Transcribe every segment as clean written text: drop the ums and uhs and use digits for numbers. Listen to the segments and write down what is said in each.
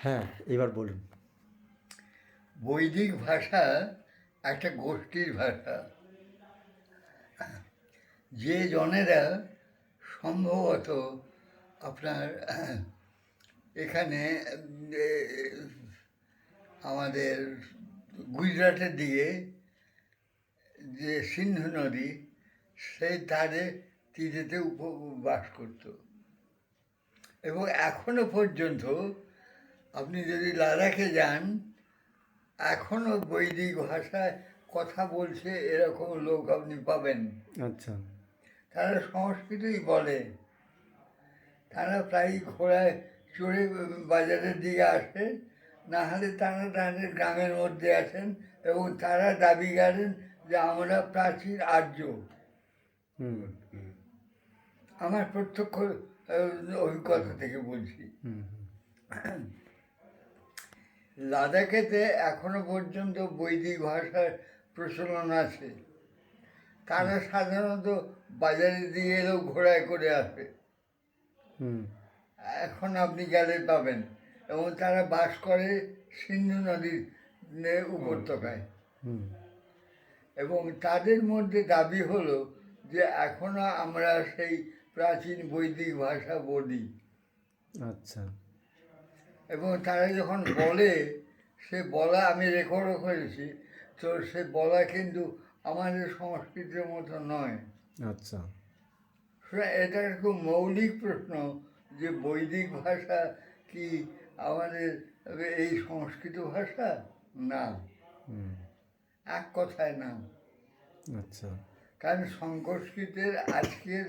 হ্যাঁ, এবার বলুন। বৈদিক ভাষা একটা গোষ্ঠীর ভাষা। যে জনেরা সম্ভবত আপনার এখানে এ, আমাদের গুজরাটের দিকে যে সিন্ধু নদী সেই ধারে তীরেতে বাস করত, এবং এখনো পর্যন্ত আপনি যদি লাদাখে যান, এখনো বৈদিক ভাষায় কথা বলছে এরকম লোক আপনি পাবেন। আচ্ছা। তারা সংস্কৃতই বলে। তারা প্রায় ঘোড়ায় চড়ে বাজারের দিকে আসে, না হলে তারা তাদের গ্রামের মধ্যে আছেন, এবং তারা দাবি করেন যে আমরা প্রাচীন আর্য। হুম আমার প্রত্যক্ষ অভিজ্ঞতা থেকে বলছি। হুম লাদাখেতে এখনো পর্যন্ত বৈদিক ভাষার প্রচলন আছে। তারা সাধারণত বাজারে দিয়ে এলেও ঘোড়ায় করে আসে। হুম এখন আপনি গেলে পাবেন, এবং তারা বাস করে সিন্ধু নদীর উপত্যকায়। হুম এবং তাদের মধ্যে দাবি হলো যে এখনো আমরা সেই প্রাচীন বৈদিক ভাষা বলি। আচ্ছা। এবং তারা যখন বলে, সে বলা আমি রেকর্ডও করেছি, তো সে বলা কিন্তু আমাদের সংস্কৃতির মতো নয়। আচ্ছা। এটা খুব মৌলিক প্রশ্ন যে বৈদিক ভাষা কি আমাদের এই সংস্কৃত ভাষা? না, হুম এক কথায় না। আচ্ছা। কারণ সংস্কৃতের আজকের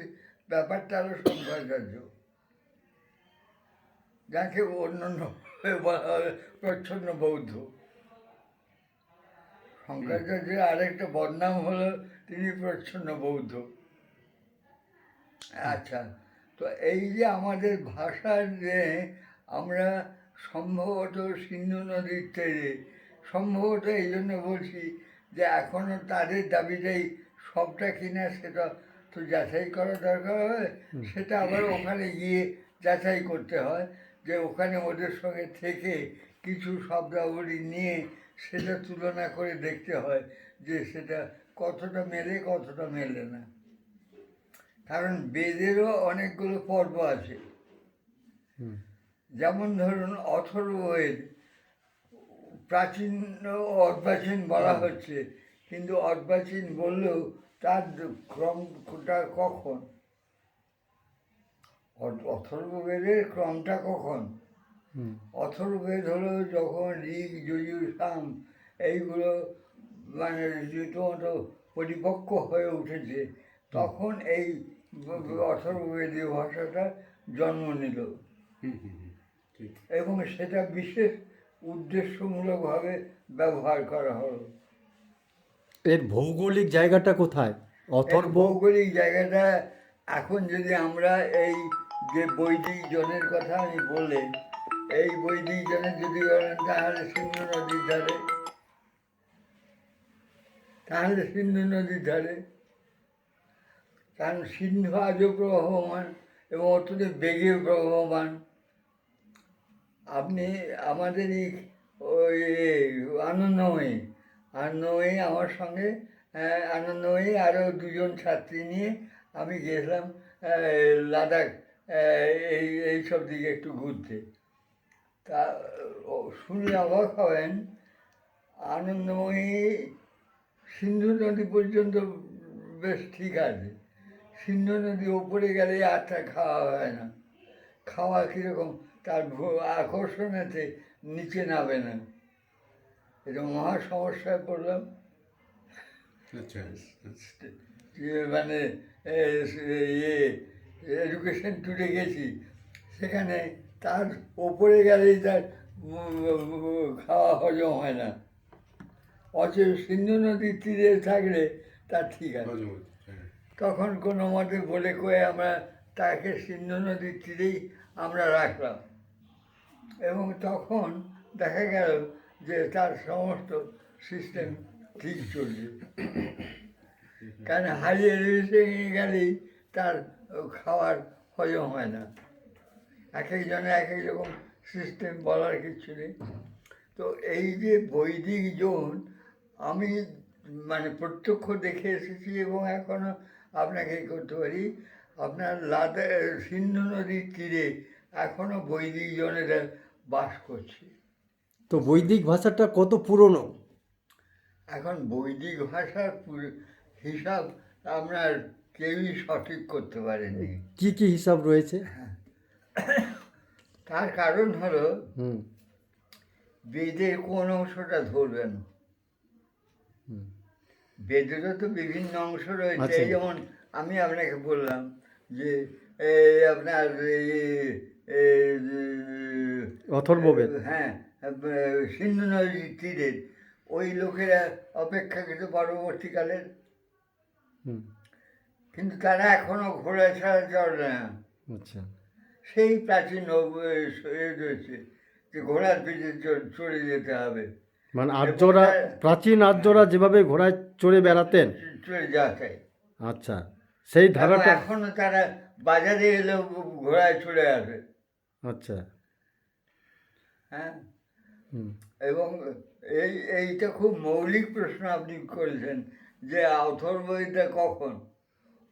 ব্যাপারটা হলো শঙ্করাচার্য, যাকে অন্যান্য বলা হয় প্রচ্ছন্ন বৌদ্ধ। শঙ্করাচার্যের আরেকটা বদনাম হলো তিনি প্রচ্ছন্ন বৌদ্ধ। আচ্ছা, তো এই যে আমাদের ভাষার যে আমরা সম্ভবত সিন্ধু নদীর তীরে, সম্ভবত এই জন্য বলছি যে এখনও তাদের দাবিটাই সবটা কিনা সেটা তো যাচাই করা দরকার হয়। সেটা আবার ওখানে গিয়ে যাচাই করতে হয়, যে ওখানে ওদের সঙ্গে থেকে কিছু শব্দাবলী নিয়ে সেটা তুলনা করে দেখতে হয় যে সেটা কতটা মেলে কতটা মেলে না। কারণ বেদেরও অনেকগুলো পর্ব আছে। হুম যেমন ধরুন অথর্ববেদ, প্রাচীন ও অর্বাচীন বলা হচ্ছে, কিন্তু অর্বাচীন বললেও তার ক্রমটা কখন, অথর্ববেদের ক্রমটা কখন? হুম অথর্ববেদ হলো যখন ঋগ যজুর সাম এইগুলো মানে রীতিমতো পরিপক্ক হয়ে উঠেছে, তখন এই অথর্ববেদীয় ভাষাটা জন্ম নিল, এবং সেটা বিশেষ উদ্দেশ্যমূলকভাবে ব্যবহার করা হলো। এর ভৌগোলিক জায়গাটা কোথায়? এই অথর্ব। ভৌগোলিক জায়গাটা এখন যদি আমরা এই যে বৈদিক জনের কথা আমি বলে, এই বৈদিক জনের যদি বলেন তাহলে সিন্ধু নদীর ধারে, তাহলে সিন্ধু নদীর ধারে, কারণ সিন্ধু আজও প্রবহমান এবং অত্যন্ত বেগে প্রবহমান। আপনি আমাদের এই ওই আনন্দময়ী, আনন্দময়ী আমার সঙ্গে, আনন্দময়ী আরও দুজন ছাত্রী নিয়ে আমি গেছিলাম লাদাখ, এইসব দিকে একটু ঘুরতে। তা শুনে অবাক হবেন, আনন্দময়ী সিন্ধু নদী পর্যন্ত বেশ ঠিক আছে, সিন্ধু নদী ওপরে গেলে আর তা খাওয়া হয় না। খাওয়া কীরকম, তার আকর্ষণেতে নিচে নামে না। এটা মহা সমস্যায় পড়লাম। আচ্ছা। মানে ইয়ে এডুকেশন ট্যুরে গেছি, সেখানে তার ওপরে গেলেই তার খাওয়া হজম হয় না। অথচ সিন্ধু নদীর তীরে থাকলে তার ঠিক আছে। তখন কোনো মতে বলে কয়ে আমরা তাকে সিন্ধু নদীর তীরেই আমরা রাখলাম, এবং তখন দেখা গেল যে তার সমস্ত সিস্টেম ঠিক চলছে। কারণ হাই এলিভেশনে গেলেই তার খাওয়ার হজম হয় না। এক একজনের এক এক রকম সিস্টেম বলার কিছু নেই। তো এই যে বৈদিক জোন আমি মানে প্রত্যক্ষ দেখে এসেছি এবং এখনও আপনাকে করতে পারি। আপনার সিন্ধু নদীর তীরে এখনও বৈদিক জনেরা বাস করছে। তো বৈদিক ভাষাটা কত পুরনো? এখন বৈদিক ভাষার হিসাব আপনার কেউই সঠিক করতে পারেনি। কি কি হিসাব রয়েছে? তার কারণ হলো হুম বেদের কোন অংশটা ধরবেন। হুম বেদেরও তো বিভিন্ন অংশ রয়েছে। আচ্ছা। এই যেমন আমি আপনাকে বললাম যে এই আপনার অথর্ববেদ। হ্যাঁ, সিন্ধু নদীর তীরের ওই লোকেরা অপেক্ষাকৃত পরবর্তীকালের, হুম কিন্তু তারা এখনো ঘোড়া ছাড়া চলে না। আচ্ছা। সেই প্রাচীন রয়েছে যে ঘোড়ার পিঠে চড়ে যেতে হবে, মানে আর্যরা, প্রাচীন আর্যরা যেভাবে ঘোড়ায় চড়ে বেড়াতেন। চড়ে যাওয়া চাই। আচ্ছা, সেই ধারাটা। এখনো তারা বাজারে এলেও ঘোড়ায় চড়ে আসে। আচ্ছা। হ্যাঁ, হুম এবং এইটা খুব মৌলিক প্রশ্ন আপনি করেছেন যে অথর্ববেদটা কখন।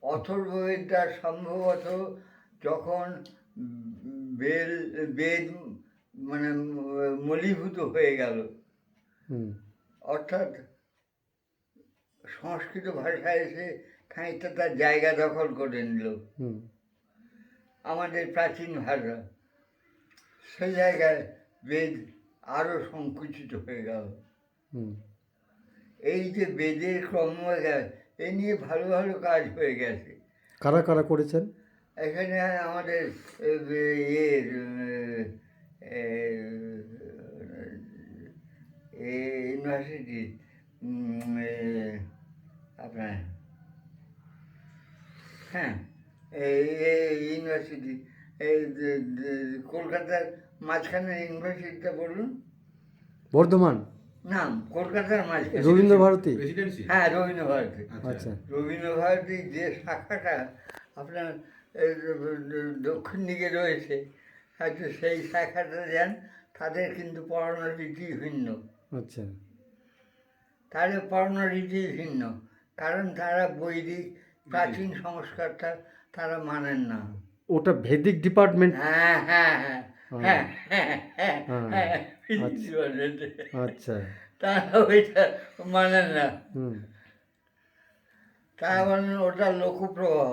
অথর্ববেদটা সম্ভবত যখন বেদ বেদ মানে মলীভূত হয়ে গেল, হুম অর্থাৎ সংস্কৃত ভাষায় এসে খানিকটা তার জায়গা দখল করে নিল হুম আমাদের প্রাচীন ভাষা। সেই জায়গায় বেদ আরও সংকুচিত হয়ে গেল। হুম এই যে বেদের ক্রম এ নিয়ে ভালো ভালো কাজ হয়ে গেছে। কারা কারা করেছেন? এখানে আমাদের ইউনিভার্সিটি আপনার, হ্যাঁ, এই ইউনিভার্সিটি, এই কলকাতার মাঝখানে ইউনিভার্সিটিটা বলুন, বর্ধমান, না কলকাতার মাঝখানে রবীন্দ্রভারতী। প্রেসিডেন্সি। হ্যাঁ, রবীন্দ্রভারতী। আচ্ছা। রবীন্দ্রভারতীর যে শাখাটা আপনার দক্ষিণ দিকে রয়েছে, হয়তো সেই শাখাটা যান, তাদের কিন্তু পড়ানোর রীতি ভিন্ন। আচ্ছা। তাদের পড়ানোর রীতি ভিন্ন, কারণ তারা বৈদিক প্রাচীন সংস্কারটা তারা মানেন না। ওটা ভেদিক ডিপার্টমেন্ট। হ্যাঁ হ্যাঁ হ্যাঁ হ্যাঁ হ্যাঁ হ্যাঁ হ্যাঁ। হ্যাঁ, আচ্ছা। তারা ওইটা মানেন না। হুম তারা বলেন ওটা লোকপ্রবাহ,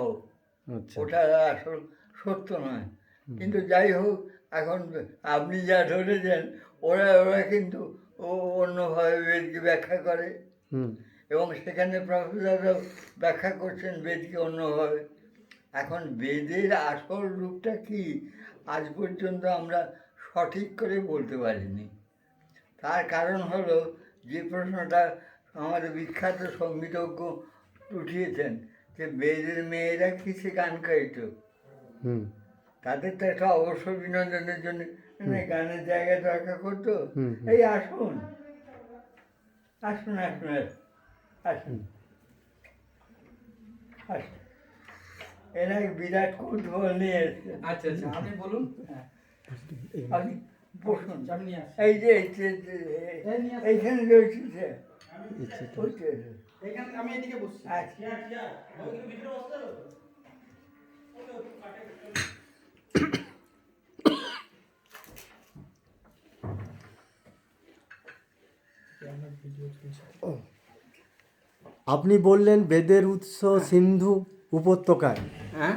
আচ্ছা। ওটা আসল সত্য নয়। কিন্তু যাই হোক, এখন আপনি যা ধরেছেন ওরা ওরা কিন্তু অন্যভাবে বেদকে ব্যাখ্যা করে, হুম এবং সেখানে প্রফেসররাও ব্যাখ্যা করছেন বেদকে অন্যভাবে। এখন বেদের আসল রূপটা কি আজ পর্যন্ত আমরা সঠিক করে বলতে পারিনি। তার কারণ হলো যে প্রশ্নটা আমাদের বিখ্যাত সঙ্গীতজ্ঞ উঠিয়েছেন যে বেদের মেয়েরা কিসে গান গাইত। হুম তাদের তো একটা অবসর বিনোদনের জন্য গানের জায়গা দরকার করতো। হুম, হুম। এই আসুন আসুন আসুন আসুন আসুন, এরা বিরাট কৌতূহল নিয়ে এসছেন। আচ্ছা আচ্ছা, আপনি বলুন। আপনি বসুন। আমি নিয়ে আসছি। এই যে এইখানে রয়েছে যে ওই যে, এখানে আমি এদিকে বসছি। আচ্ছা। আপনি বললেন বেদের উৎস সিন্ধু উপত্যকায়। হ্যাঁ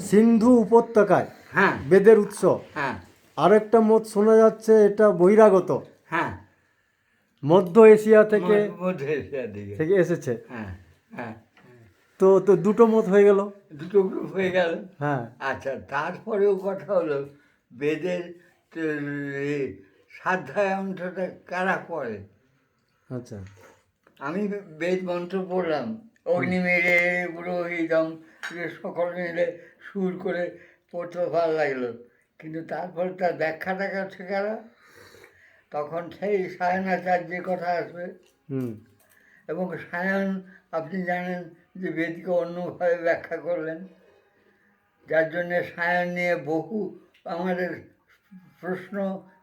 সিন্ধু উপত্যকায় হ্যাঁ বেদের উৎস। হ্যাঁ আরেকটা মত শোনা যাচ্ছে এটা বহিরাগত, হ্যাঁ, মধ্য এশিয়া থেকে মধ্য এশিয়ার দিকে। থেকে এসেছে। হ্যাঁ হ্যাঁ, তো তো দুটো মত হয়ে গেল। দুটো গ্রুপ হয়ে গেল। হ্যাঁ। আচ্ছা, তারপরেও কথা হলো বেদের স্বাধ্যায়নটা কারা পড়ে। আচ্ছা। আমি বেদ মন্ত্র পড়লাম, অগ্নিমেরে পুরোহিতম, সকল মিলে সুর করে পড়তে ভালো লাগলো, কিন্তু তারপর তার ব্যাখ্যাটা কাছে গেল, তখন সেই সায়নাচার্যের কথা আসবে। হুম এবং সায়ন আপনি জানেন যে বেদকে অন্যভাবে ব্যাখ্যা করলেন, যার জন্যে সায়ন নিয়ে বহু আমাদের প্রশ্ন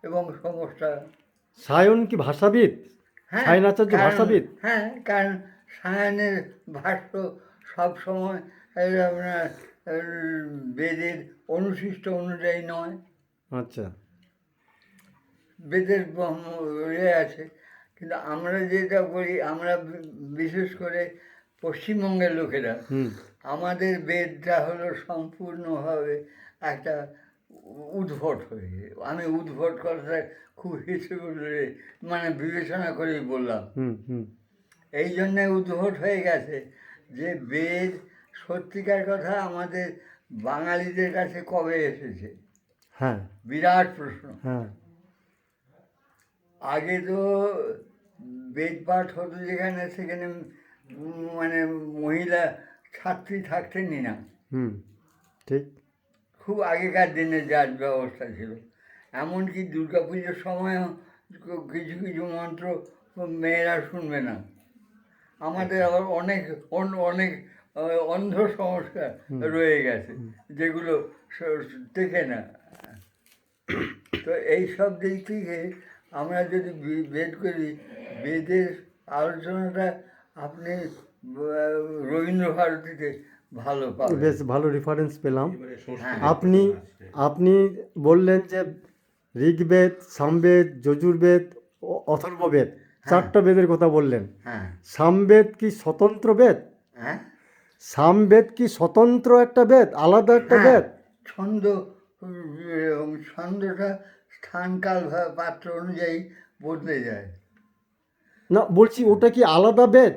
এবং সমস্যা। সায়ন কি ভাষাবিদ? হ্যাঁ, সায়ন আচার্য কারণ- ভাষাবিদ? হ্যাঁ, কারণ সায়নের ভাষ্য সবসময় এই আপনার বেদের অনুশিষ্ট অনুযায়ী নয়, আচ্ছা। বেদের আছে। কিন্তু আমরা যেটা করি, আমরা বিশেষ করে পশ্চিমবঙ্গের লোকেরা, হুম। আমাদের বেদটা হলো সম্পূর্ণভাবে একটা উদ্ভট হয়ে, আমি উদ্ভট কথাটা খুব হিসেবে মানে বিবেচনা করেই বললাম। হুম হুম এই জন্যে উদ্ভট হয়ে গেছে যে বেদ সত্যিকার কথা আমাদের বাঙালিদের কাছে কবে এসেছে, হ্যাঁ বিরাট প্রশ্ন। হ্যাঁ আগে তো বেদ পাঠ হতো যেখানে, সেখানে মানে মহিলা ছাত্রী থাকতেনই না। হুম ঠিক। খুব আগেকার দিনে যার ব্যবস্থা ছিল। এমনকি দুর্গা পুজোর সময়ও কিছু কিছু মন্ত্র মেয়েরা শুনবে না। আমাদের আবার অনেক অনেক অন্ধ সংস্কার রয়ে গেছে, যেগুলো দেখে না। তো এই সব দিক থেকে আমরা যদি বেদ করি, বেদের আলোচনাটা আপনি রবীন্দ্র ভারতীতে ভালো পাবেন। বেশ ভালো রেফারেন্স পেলাম। এবারে সংস্কৃত হ্যাঁ। আপনি আসছে। আপনি বললেন যে ঋগ্বেদ, সামবেদ, যজুর্বেদ ও অথর্ববেদ, চারটা বেদের কথা বললেন। হ্যাঁ, সামবেদ কি স্বতন্ত্র বেদ? হ্যাঁ, সামবেদ কি স্বতন্ত্র একটা বেদ, আলাদা একটা হ্যাঁ, বেদ? ছন্দ, ছন্দটা স্থানকাল পাত্র অনুযায়ী বদলে যায়। না বলছি ওটা কি আলাদা বেদ?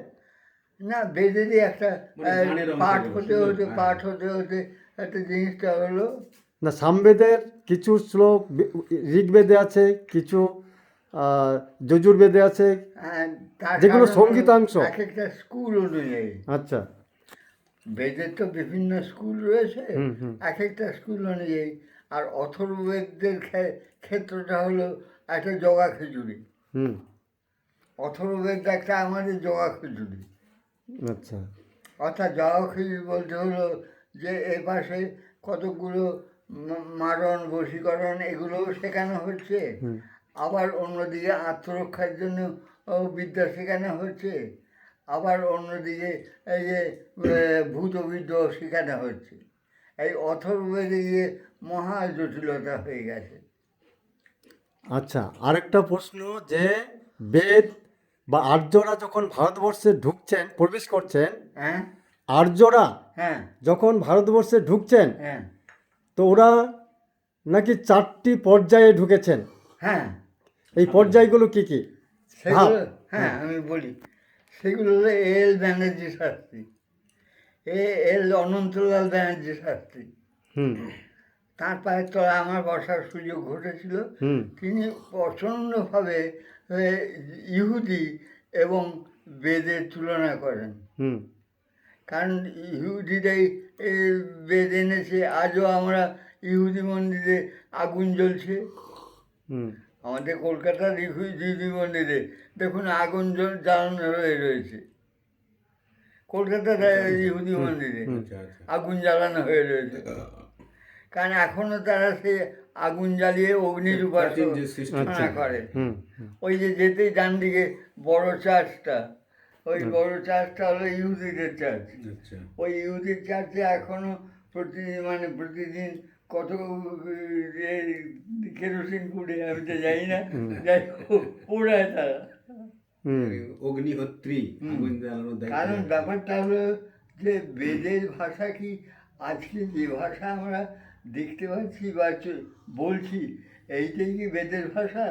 না, বেদেরই একটা মানে গানের অংশ পাঠ যেগুলো, হতে সুন্দর, হতে হ্যাঁ। পাঠ হতে হতে একটা জিনিসটা হলো। না সামবেদের কিছু শ্লোক ঋগ্বেদে আছে, কিছু যজুর্বেদে আছে, তার যেগুলো কারণ হলো সঙ্গীতাংশ। এক একটা স্কুল অনুযায়ী। আচ্ছা। বেদের তো বিভিন্ন স্কুল রয়েছে, হুম হুম এক একটা স্কুল অনুযায়ী। আর অথর্ববেদের ক্ষেত্রটা হলো একটা জগা খিচুড়ি। হুম অথর্ববেদ একটা আমাদের জগা খিচুড়ি। আচ্ছা। অর্থাৎ জগা খিচুড়ি বলতে হলো যে এ পাশে কতকগুলো মারণ বশীকরণ এগুলোও শেখানো হচ্ছে, হুম আবার অন্যদিকে আত্মরক্ষার জন্য বিদ্যা শেখানো হচ্ছে, আবার অন্যদিকে এই যে ভূতবিদ্যা শেখানো হচ্ছে। এই অথর্ববেদে গিয়ে মহা জটিলতা হয়ে গেছে। আচ্ছা, আরেকটা প্রশ্ন, যে বেদ বা আর্যরা যখন ভারতবর্ষে ঢুকছেন, প্রবেশ করছেন, হ্যাঁ, আর্যরা হ্যাঁ, যখন ভারতবর্ষে ঢুকছেন, হ্যাঁ, তো ওরা নাকি 4টি পর্যায়ে ঢুকেছেন। হ্যাঁ, এই পর্যায়গুলো কি কি? সেগুলো, হ্যাঁ আমি বলি, সেগুলো হলো এল ব্যানার্জি শাস্ত্রী, এল অনন্তলাল ব্যানার্জি শাস্ত্রী। হুম তার পায়ের তলায় আমার বসার সুযোগ ঘটেছিল। হুম তিনি প্রচণ্ডভাবে ইহুদি এবং বেদের তুলনা করেন। হুম কারণ ইহুদিরাই বেদ এনেছে। আজও আমরা ইহুদি মন্দিরে আগুন জ্বলছে। হুম আমাদের কলকাতার ইহুদি মন্দিরে দেখুন আগুন জ্বালানো হয়ে রয়েছে। কলকাতার ইহুদি মন্দিরে আচ্ছা আচ্ছা। আগুন জ্বালানো হয়ে রয়েছে। কারণ এখনো তারা সে আগুন জ্বালিয়ে অগ্নির প্রাচীন যে উপাসনা system। করে। হুম ওই যে যেতেই ডান দিকে বড় চার্চটা, ওই বড় চার্চটা হলো ইহুদিদের চার্চ। আচ্ছা। ওই ইহুদির চার্চে এখনো প্রতিদিন কত কেরোসিন পুড়ে আমি তো জানি না, যাই হোক পোড়ায় তারা। হুম অগ্নিহোত্রী আগুন জ্বালানোর দায়িত্ব কারণ রাখে। ব্যাপারটা হলো যে বেদের ভাষা কি আজকে যে ভাষা আমরা দেখতে পাচ্ছি বা বলছি, এইটাই কি বেদের ভাষা?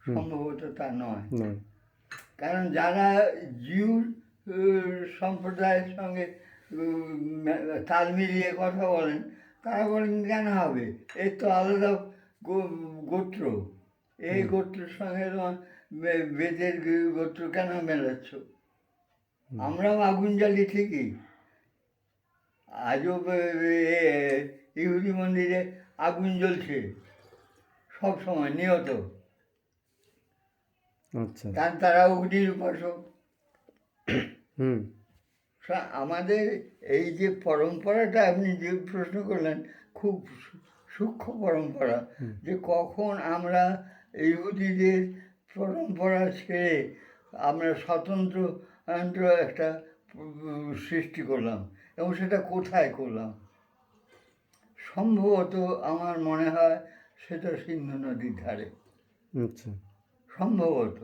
সম্ভবত তা নয়। নয়। কারণ যারা জিউ সম্প্রদায়ের সঙ্গে তাল মিলিয়ে কথা বলেন, তারা বলেন কেন হবে, এর তো আলাদা গোত্র, এই গোত্রের সঙ্গে তোমার বেদের গোত্র কেন মেলাচ্ছ? আমরাও আগুন জ্বালি ঠিকই, আজও ইহুদি মন্দিরে আগুন জ্বলছে সব সময় নিয়ত। আচ্ছা। কারণ তারা অগ্নির উপাসক। হুম আমাদের এই যে পরম্পরাটা আপনি যে প্রশ্ন করলেন, খুব সূক্ষ্ম পরম্পরা, যে কখন আমরা ইহুদিদের পরম্পরা ছেড়ে আমরা স্বতন্ত্র একটা সৃষ্টি করলাম, এবং সেটা কোথায় করলাম? সম্ভবত আমার মনে হয় সেটা সিন্ধু নদীর ধারে, আচ্ছা। সম্ভবত।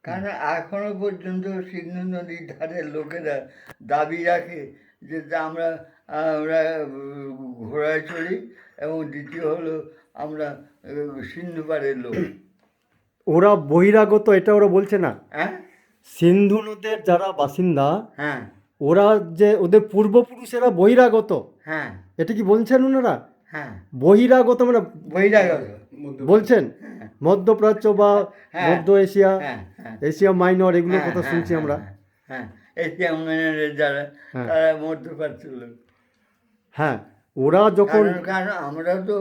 কারণ এখনো পর্যন্ত সিন্ধু নদীর ধারের লোকেরা দাবি রাখে যে আমরা আমরা ঘোড়ায় চড়ি, এবং দ্বিতীয় হলো আমরা সিন্ধু পাড়ের লোক। ওরা বহিরাগত, এটা ওরা বলছে না? হ্যাঁ, সিন্ধু নদের যারা বাসিন্দা, হ্যাঁ, ওরা যে ওদের পূর্বপুরুষেরা বহিরাগত, হ্যাঁ, এটা কি বলছেন ওনারা? হ্যাঁ, বহিরাগত মানে বহিরাগত। বলছেন মধ্যপ্রাচ্য বা হ্যাঁ, মধ্য এশিয়া, হ্যাঁ, হ্যাঁ, এশিয়া মাইনর, এগুলোর হ্যাঁ, কথা হ্যাঁ, শুনছি আমরা। হ্যাঁ, হ্যাঁ, এশিয়া মাইনরের যারা, হ্যাঁ। তারা মধ্যপ্রাচ্য লোক। হ্যাঁ, ওরা যখন কারণ আমরা তো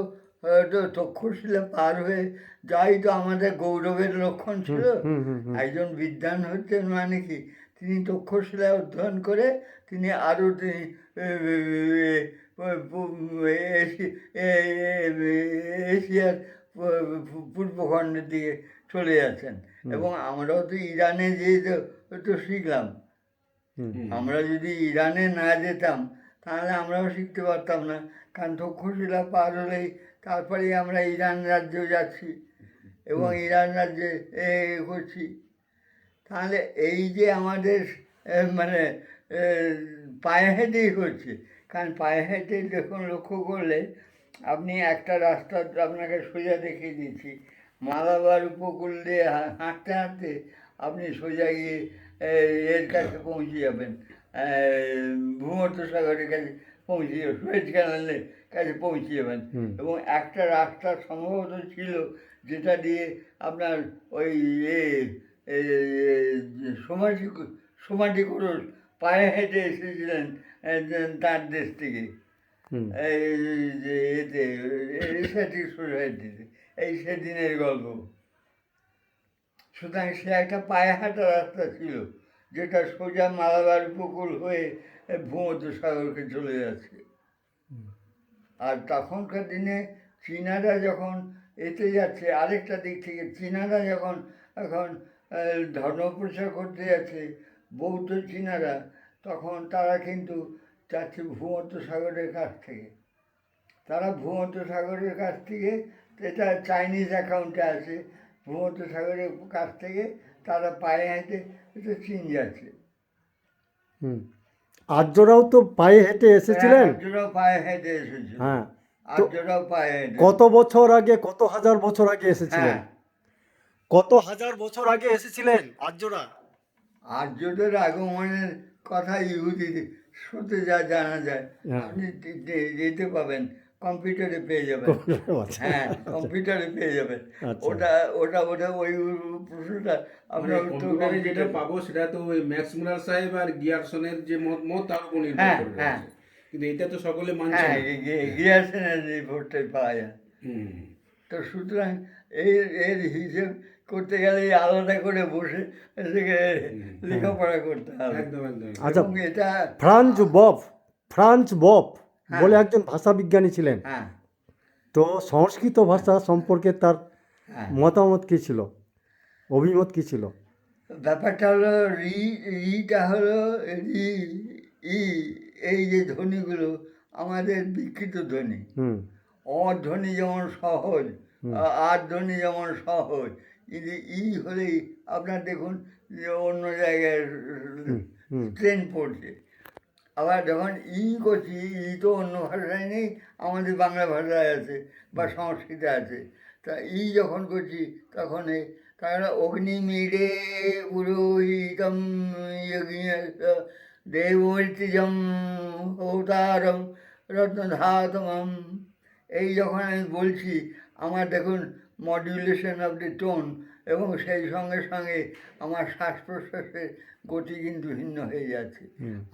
তক্ষশিলা পার হয়ে যাই, তো আমাদের গৌরবের লক্ষণ ছিল। একজন বিদ্বান হচ্ছেন মানে কি, তিনি তক্ষশিলা অধ্যয়ন করে তিনি আরও এশিয়ার পূর্বখণ্ডের দিকে চলে যাচ্ছেন, এবং আমরাও তো ইরানে যেয়ে তো শিখলাম। আমরা যদি ইরানে না যেতাম তাহলে আমরাও শিখতে পারতাম না, কারণ তক্ষশিলা পার হলেই তারপরে আমরা ইরান রাজ্যে যাচ্ছি এবং ইরান রাজ্যে করছি। তাহলে এই যে আমাদের মানে পায়ে হেঁটেই হচ্ছে, কারণ পায়ে হেঁটে দেখুন, লক্ষ্য করলে আপনি একটা রাস্তা আপনাকে সোজা দেখিয়ে দিচ্ছি, মালাবার উপকূল দিয়ে হাঁটতে হাঁটতে আপনি সোজা গিয়ে এর কাছে পৌঁছে যাবেন, ভূমধ্যসাগরের কাছে পৌঁছে যাবেন, সুয়েজ ক্যানালের কাছে পৌঁছে যাবেন। এবং একটা রাস্তা সম্ভবত ছিল যেটা দিয়ে আপনার ওই সমাধি করুন পায়ে হেঁটে এসেছিলেন তার দেশ থেকে, এতে এশিয়াটিক সোসাইটিতে, এই সেদিনের গল্প। সুতরাং সে একটা পায়ে হাঁটা রাস্তা ছিল যেটা সোজা মালাবার উপকূল হয়ে ভূমধ্যসাগরকে চলে যাচ্ছে। আর তখনকার দিনে চীনারা যখন এতে যাচ্ছে, আরেকটা দিক থেকে চীনারা যখন এখন ধর্মপ্রচার করতে যাচ্ছে, বৌদ্ধ চীনারা, তখন তারা কিন্তু যাচ্ছে ভূমধ্যসাগরের কাছ থেকে। তারা ভূমধ্যসাগরের কাছ থেকে, এটা চাইনিজ অ্যাকাউন্টে আছে, ভূমধ্যসাগরের কাছ থেকে তারা পায়ে হেঁটে এটা চীন যাচ্ছে। আর্যরাও তো পায়ে হেঁটে এসেছিলেন। আর্যরাও পায়ে হেঁটে এসেছিল। হ্যাঁ, আর্যরাও পায়ে হেঁটে, কত বছর আগে, কত হাজার বছর আগে এসেছিলেন? হ্যাঁ, কত হাজার বছর আগে এসেছিলেন আর্যরা? আর্যদের আগমনের কথা ইহুদিদের সূত্রে যা জানা যায়, হ্যাঁ। আপনি যেতে পাবেন, কম্পিউটারে পেয়ে যাবেন। হ্যাঁ, কম্পিউটারে পেয়ে যাবেন। আচ্ছা। ওটা ওটা ওটা ওই প্রশ্নটা আমরা উত্তর কম্পিউটারে যেটা কম্পিউটারে পাবো সেটা তো ওই ম্যাক্স মুলার সাহেব আর গিয়ারসনের যে মত তার উপর নির্ভর হ্যাঁ, করে হ্যাঁ। রয়েছে। কিন্তু এটা তো সকলে মানছে হ্যাঁ, না। গিয়াসেনের রিপোর্টটাই পাওয়া যায়। হুম। তো সুতরাং এর হিসেব করতে গেলে আলাদা করে বসে এদিকে লেখাপড়া করতে হবে। একদম একদম। আচ্ছা, এবং এটা ফ্রাঞ্জ বফ হ্যাঁ। বলে একজন ভাষাবিজ্ঞানী ছিলেন। হ্যাঁ, তো সংস্কৃত ভাষা সম্পর্কে তার হ্যাঁ, মতামত কী ছিল, অভিমত কী ছিল? ব্যাপারটা হলো রিটা হলো রি, ই, এই যে ধ্বনিগুলো আমাদের বিকৃত ধ্বনি। হুম অধ্বনি যেমন সহজ, আর ধ্বনি যেমন সহজ, কিন্তু ই হলেই আপনার দেখুন যে অন্য জায়গায় ট্রেন পড়ছে। আবার যখন ই করছি, ই তো অন্য ভাষায় নেই, আমাদের বাংলা ভাষায় আছে বা সংস্কৃতে আছে। তা ই যখন করছি তখন তাহলে অগ্নিমিড়ে পুরোহিতম দেবৈতিজম অবতারম রত্নধাতমম, এই যখন আমি বলছি, আমার দেখুন মডুলেশন অফ দি টোন, এবং সেই সঙ্গে সঙ্গে আমার শ্বাস প্রশ্বাসের গতি কিন্তু ভিন্ন হয়ে যাচ্ছে।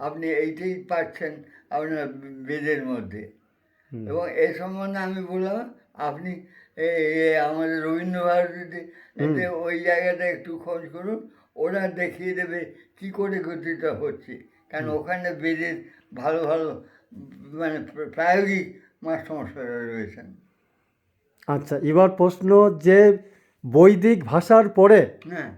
আপনি এইটাই পাচ্ছেন আপনার বেদের মধ্যে। এবং এই সম্বন্ধে আমি বললাম, আপনি আমাদের রবীন্দ্রভারতীতে এতে ওই জায়গাটা একটু খোঁজ করুন, ওরা দেখিয়ে দেবে কী করে গতিটা হচ্ছে, কারণ ওখানে বেদের ভালো ভালো মানে প্রায়োগিক মাস্টারমশাইরা রয়েছেন। আচ্ছা, এবার প্রশ্ন যে বৈদিক ভাষার পরে হ্যাঁ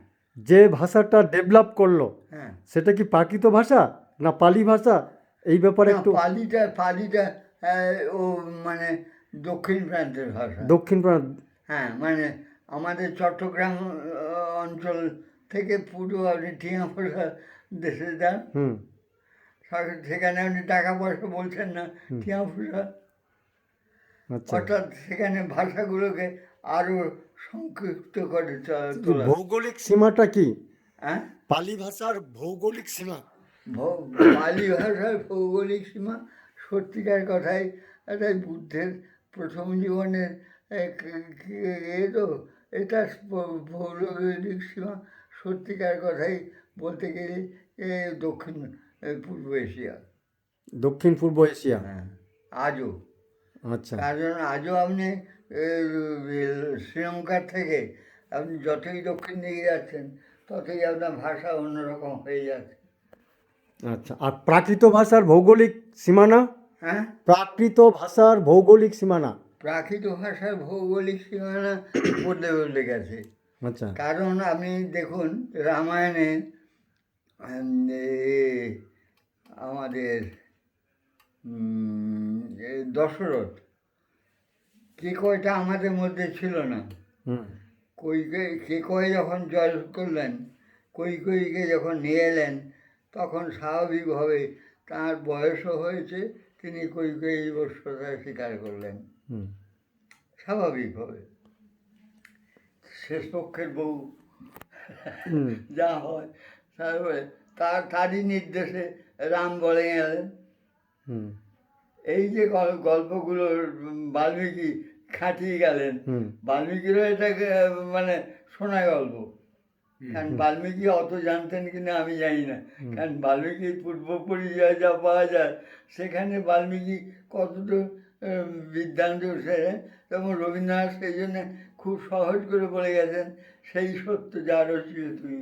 যে ভাষাটা ডেভেলপ করলো হ্যাঁ সেটা কি প্রাকৃত ভাষা না পালি ভাষা, এই ব্যাপারে না, একটু। পালিটা ও মানে দক্ষিণ প্রান্তের ভাষা। দক্ষিণ হ্যাঁ মানে আমাদের চট্টগ্রাম অঞ্চল থেকে পুরো আপনি টিয়াফোড়া দেশে যান, হুম সেখানে আপনি টাকা পয়সা বলছেন না, টিয়াফোড়া। আচ্ছা। অর্থাৎ সেখানে ভাষাগুলোকে আরও সংক্ষিপ্ত করে তোলা। ভৌগোলিক সীমাটা কি হ্যাঁ, পালি ভাষার ভৌগোলিক সীমা? পালি ভাষার ভৌগোলিক সীমা সত্যিকার কথাই এটাই বুদ্ধের প্রথম জীবনের তো এটা ভৌগোলিক সীমা সত্যিকার কথাই বলতে গেলে দক্ষিণ পূর্ব এশিয়া। দক্ষিণ পূর্ব এশিয়া। হ্যাঁ, আজও। আচ্ছা কারণ আজও আপনি শ্রীলঙ্কার থেকে আপনি যতই দক্ষিণ দিকে যাচ্ছেন ততই আপনার ভাষা অন্যরকম হয়ে যাচ্ছে। আচ্ছা, আর প্রাকৃত ভাষার ভৌগোলিক সীমানা? হ্যাঁ, প্রাকৃত ভাষার ভৌগোলিক সীমানা। প্রাকৃত ভাষার ভৌগোলিক সীমানা বদলে বদলে গেছে। আচ্ছা কারণ আপনি দেখুন রামায়ণে আমাদের দশরথ কে কয়টা আমাদের মধ্যে ছিল না। হুম কে কয় যখন জয় করলেন, কৈকেয়ীকে যখন নিয়ে এলেন, তখন স্বাভাবিকভাবে তার বয়সও হয়েছে, তিনি কৈকেয়ী বশ্যতা স্বীকার করলেন হুম স্বাভাবিকভাবে। শেষ পক্ষের বউ হুম যা হয়, তারপরে তারই নির্দেশে রাম বলে গেলেন। হুম এই যে গল্পগুলো বাল্মীকি খাটিয়ে গেলেন, হুম বাল্মীকিরও এটাকে মানে শোনা গল্প। কারণ বাল্মীকি অত জানতেন কিনা আমি জানি না, কারণ বাল্মীকির পূর্ব পরিচয় যা পাওয়া যায় সেখানে বাল্মীকি কতটা বিদ্বান ছিলেন, এবং রবীন্দ্রনাথ সেই জন্য খুব সহজ করে বলে গেছেন, সেই সত্য যার ছিল তুমি।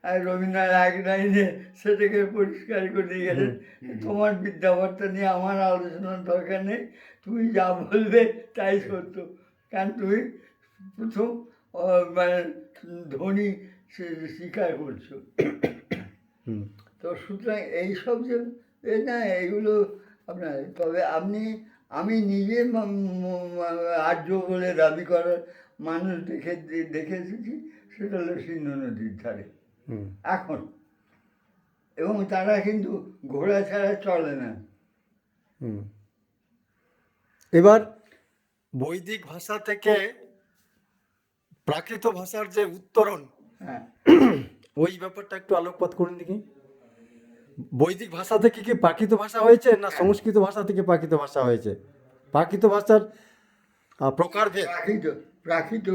আর রবীন্দ্রনাথ এক লাইনে সেটাকে পরিষ্কার করে দিয়ে গেছেন, তোমার বিদ্যাভর্তা নিয়ে আমার আলোচনার দরকার নেই, তুমি যা বলবে তাই সত্য, কারণ তুমি প্রথম মানে ধনী স্বীকার করছো। হুম তো সুতরাং এইসব যে না এগুলো আপনার, তবে আমি নিজে আর্য বলে দাবি করার মানুষ দেখে এসেছি, সেটা হলো সিন্ধু নদীর ধারে হুম এখন, এবং তারা কিন্তু ঘোড়া ছাড়া চলে না। হুম এবার বৈদিক ভাষা থেকে প্রাকৃত ভাষার যে উত্তরণ, হ্যাঁ, ওই ব্যাপারটা একটু আলোকপাত করুন দেখি। বৈদিক ভাষা থেকে কি প্রাকৃত ভাষা হয়েছে না সংস্কৃত ভাষা থেকে প্রাকৃত ভাষা হয়েছে? প্রাকৃত ভাষার প্রকারভেদ। প্রাকৃত প্রাকৃত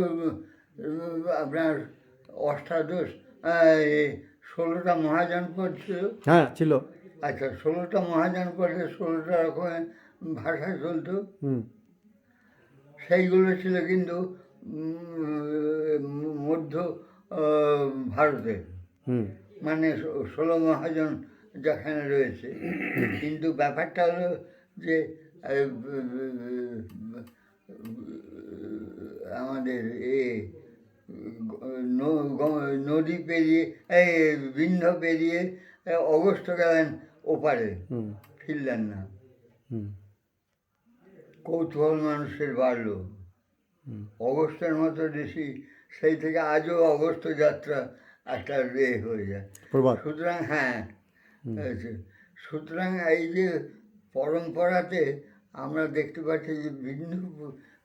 আপনার অষ্টাদশ 16টা মহাজনপদ ছিল। হ্যাঁ ছিল। আচ্ছা, 16টা মহাজনপদে 16টা রকমের ভাষা চলতো। হুম সেইগুলো ছিল কিন্তু মধ্য ভারতে, হুম মানে 16 মহাজন যেখানে রয়েছে। কিন্তু ব্যাপারটা হলো যে আমাদের নদী পেরিয়ে বিন্ধ্য পেরিয়ে অগস্ত্য গেলেন ওপারে, হুম ফিরলেন না। হুম কৌতূহল মানুষের বাড়লো। অগস্ত্যের মতো ঋষি, সেই থেকে আজও অগস্ত্য যাত্রা একটা হয়ে যায়। প্রবাদ। সুতরাং হ্যাঁ, সুতরাং এই যে পরম্পরাতে আমরা দেখতে পাচ্ছি যে বিন্দু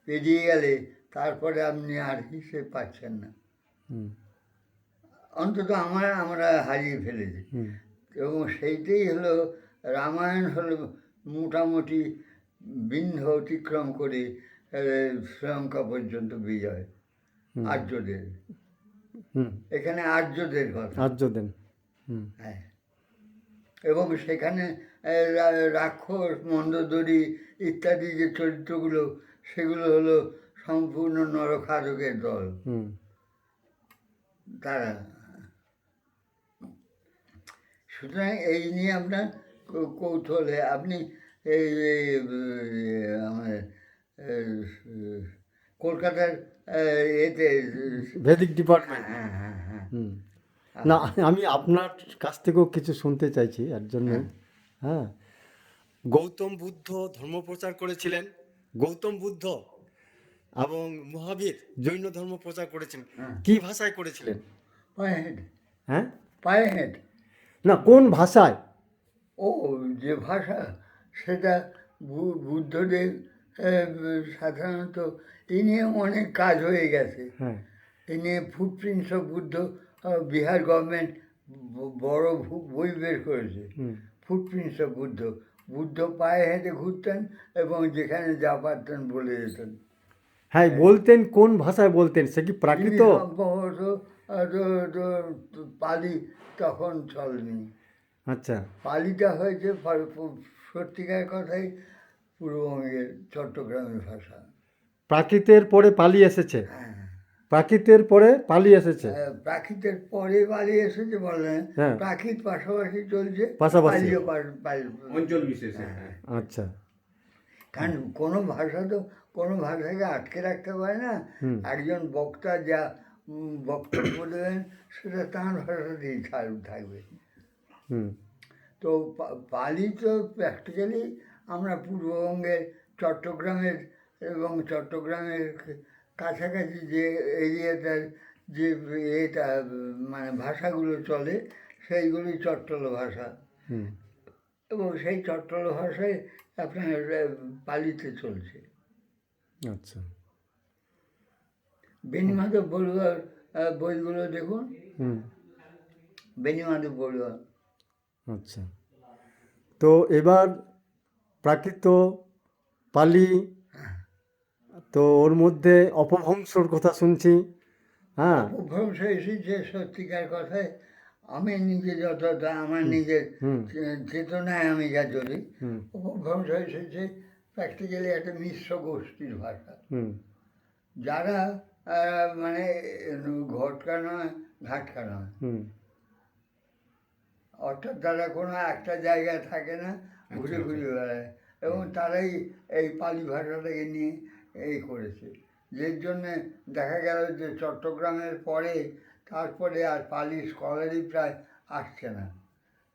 পেরিয়ে গেলে তারপরে আপনি আর হিসেব পাচ্ছেন না, হুম অন্তত আমরা হারিয়ে ফেলেছি। হুম এবং সেইটাই হলো রামায়ণ, হলো মোটামুটি বিন্ধ্য অতিক্রম করে শ্রীলঙ্কা পর্যন্ত বিজয় আর্যদের। হুম এখানে আর্যদের কথা। আর্যদেন। হুম হ্যাঁ, এবং সেখানে রাক্ষস, মন্দোদরী ইত্যাদি যে চরিত্রগুলো, সেগুলো হলো সম্পূর্ণ নরখাদকের দল। হুম তারা, সুতরাং এই নিয়ে আপনার কৌতূহলে আপনি এই আমাদের কলকাতার এতে ভেদিক ডিপার্টমেন্ট। হ্যাঁ হ্যাঁ হ্যাঁ হুম। না, আমি আপনার কাছ থেকেও কিছু শুনতে চাইছি এর জন্য। হ্যাঁ, গৌতম বুদ্ধ ধর্ম প্রচার করেছিলেন, গৌতম বুদ্ধ এবং মহাবীর জৈন ধর্ম প্রচার করেছিলেন, হ্যাঁ। কি ভাষায় করেছিলেন? পায়ে হেঁট, হ্যাঁ, পায়ে হেঁট। না কোন ভাষায়? ও যে ভাষা সেটা বুদ্ধদেব সাধারণত এ নিয়ে অনেক কাজ হয়ে গেছে। হ্যাঁ, এ নিয়ে footprints of Buddha, Bihar government বড় বই বের করেছে। হুম, ফুটপ্রিন্টস অফ বুদ্ধ, বুদ্ধ পায়ে হেঁটে ঘুরতেন এবং যেখানে যা পারতেন বলে যেতেন। হ্যাঁ বলতেন, কোন ভাষায় বলতেন? সে কি তিনি প্রাকৃত? সম্ভবত পালি তখন চলেনি। আচ্ছা, পালিটা হয়েছে সত্যিকার কথাই পূর্ববঙ্গের চট্টগ্রামের ভাষা। প্রাকৃতের পরে পালি এসেছে, হ্যাঁ, প্রাকৃতের পরে পালি এসেছে। প্রাকৃতের পরে পালি এসেছে বলে না, হ্যাঁ। প্রাকৃত পাশাপাশি চলছে, পাশাপাশি। পালিও অঞ্চল বিশেষে। হ্যাঁ। আচ্ছা, কারণ কোনো ভাষা তো কোনো ভাষাকে আটকে রাখতে পারে না। হুম। একজন বক্তা যা বক্তব্য দেবেন সেটা তাঁর ভাষাতেই থাকবে। হুম, তো পালি তো প্র্যাকটিক্যালি আমরা পূর্ববঙ্গের চট্টগ্রামের এবং চট্টগ্রামের কাছাকাছি যে এরিয়াটার যে এটা মানে ভাষাগুলো চলে সেইগুলি চট্টল ভাষা, হুম, এবং সেই চট্টল ভাষায় আপনার পালিতে চলছে। আচ্ছা, বেণীমাধব বড়ুয়ার বইগুলো দেখুন, হুম, বেণীমাধব বড়ুয়া। আচ্ছা। তো এবার প্রাকৃত, পালি, তো ওর মধ্যে অপভ্রংশর কথা শুনছি। হ্যাঁ, অপভ্রংশ এসেছে সত্যিকার কথায়। আমি নিজে যতটা আমার নিজের হুম, চেতনায় আমি যা চলি, হুম, অপভ্রংশ এসেছে প্র্যাকটিক্যালি একটা মিশ্র গোষ্ঠীর ভাষা, হুম, যারা মানে ঘটকা নয় ঘাটকা নয়, হুম, অর্থাৎ তারা কোনো একটা জায়গায় থাকে না, ঘুরে ঘুরে বেড়ায়, এবং তারাই এই পালি ভাষাটাকে নিয়ে এই করেছে। যের জন্যে দেখা গেল যে চট্টগ্রামের পরে তারপরে আর পালি স্কলারই প্রায় আসছে না।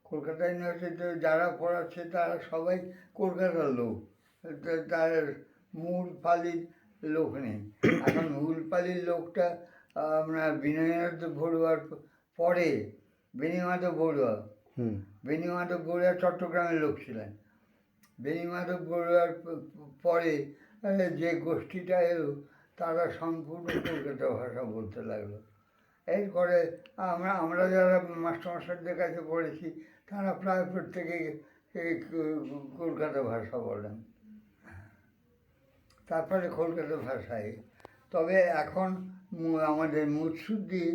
কলকাতা ইউনিভার্সিটিতে যারা পড়াচ্ছে তারা সবাই কলকাতার লোক, তার মূল পালির লোক নেই। এখন মূল পালির লোকটা আপনার বিনয়নাথ বড়ুয়ার পরে বেণীমাধব বড়ুয়া। হুম, বেণীমাধব বড়ুয়া চট্টগ্রামের লোক ছিলেন। বেণীমাধব বড়ুয়ার পরে যে গোষ্ঠীটা এলো তারা সম্পূর্ণ কলকাতা ভাষা বলতে লাগলো। এরপরে আমরা যারা মাস্টারমশাইদের কাছে পড়েছি তারা প্রায় প্রত্যেকেই এই কলকাতা ভাষা বলেন। তারপরে কলকাতা ভাষায়, তবে এখন আমাদের মুৎসুদ্দি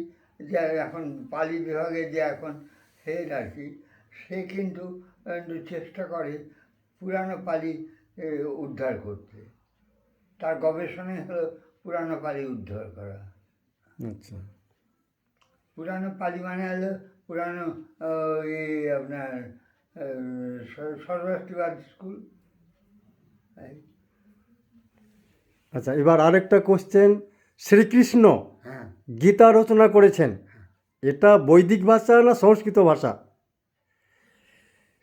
যে এখন পালি বিভাগে যে এখন হেড আর কি, সে কিন্তু চেষ্টা করে পুরানো পালি উদ্ধার করতে। তার গবেষণাই হলো পুরানো পালি উদ্ধার করা। আচ্ছা, পুরানো পালি মানে হলো পুরানো আপনার সরস্বতীবাদ স্কুল। আচ্ছা। এবার আরেকটা কোশ্চেন, শ্রীকৃষ্ণ হ্যাঁ, গীতা রচনা করেছেন, এটা বৈদিক ভাষা না সংস্কৃত ভাষা?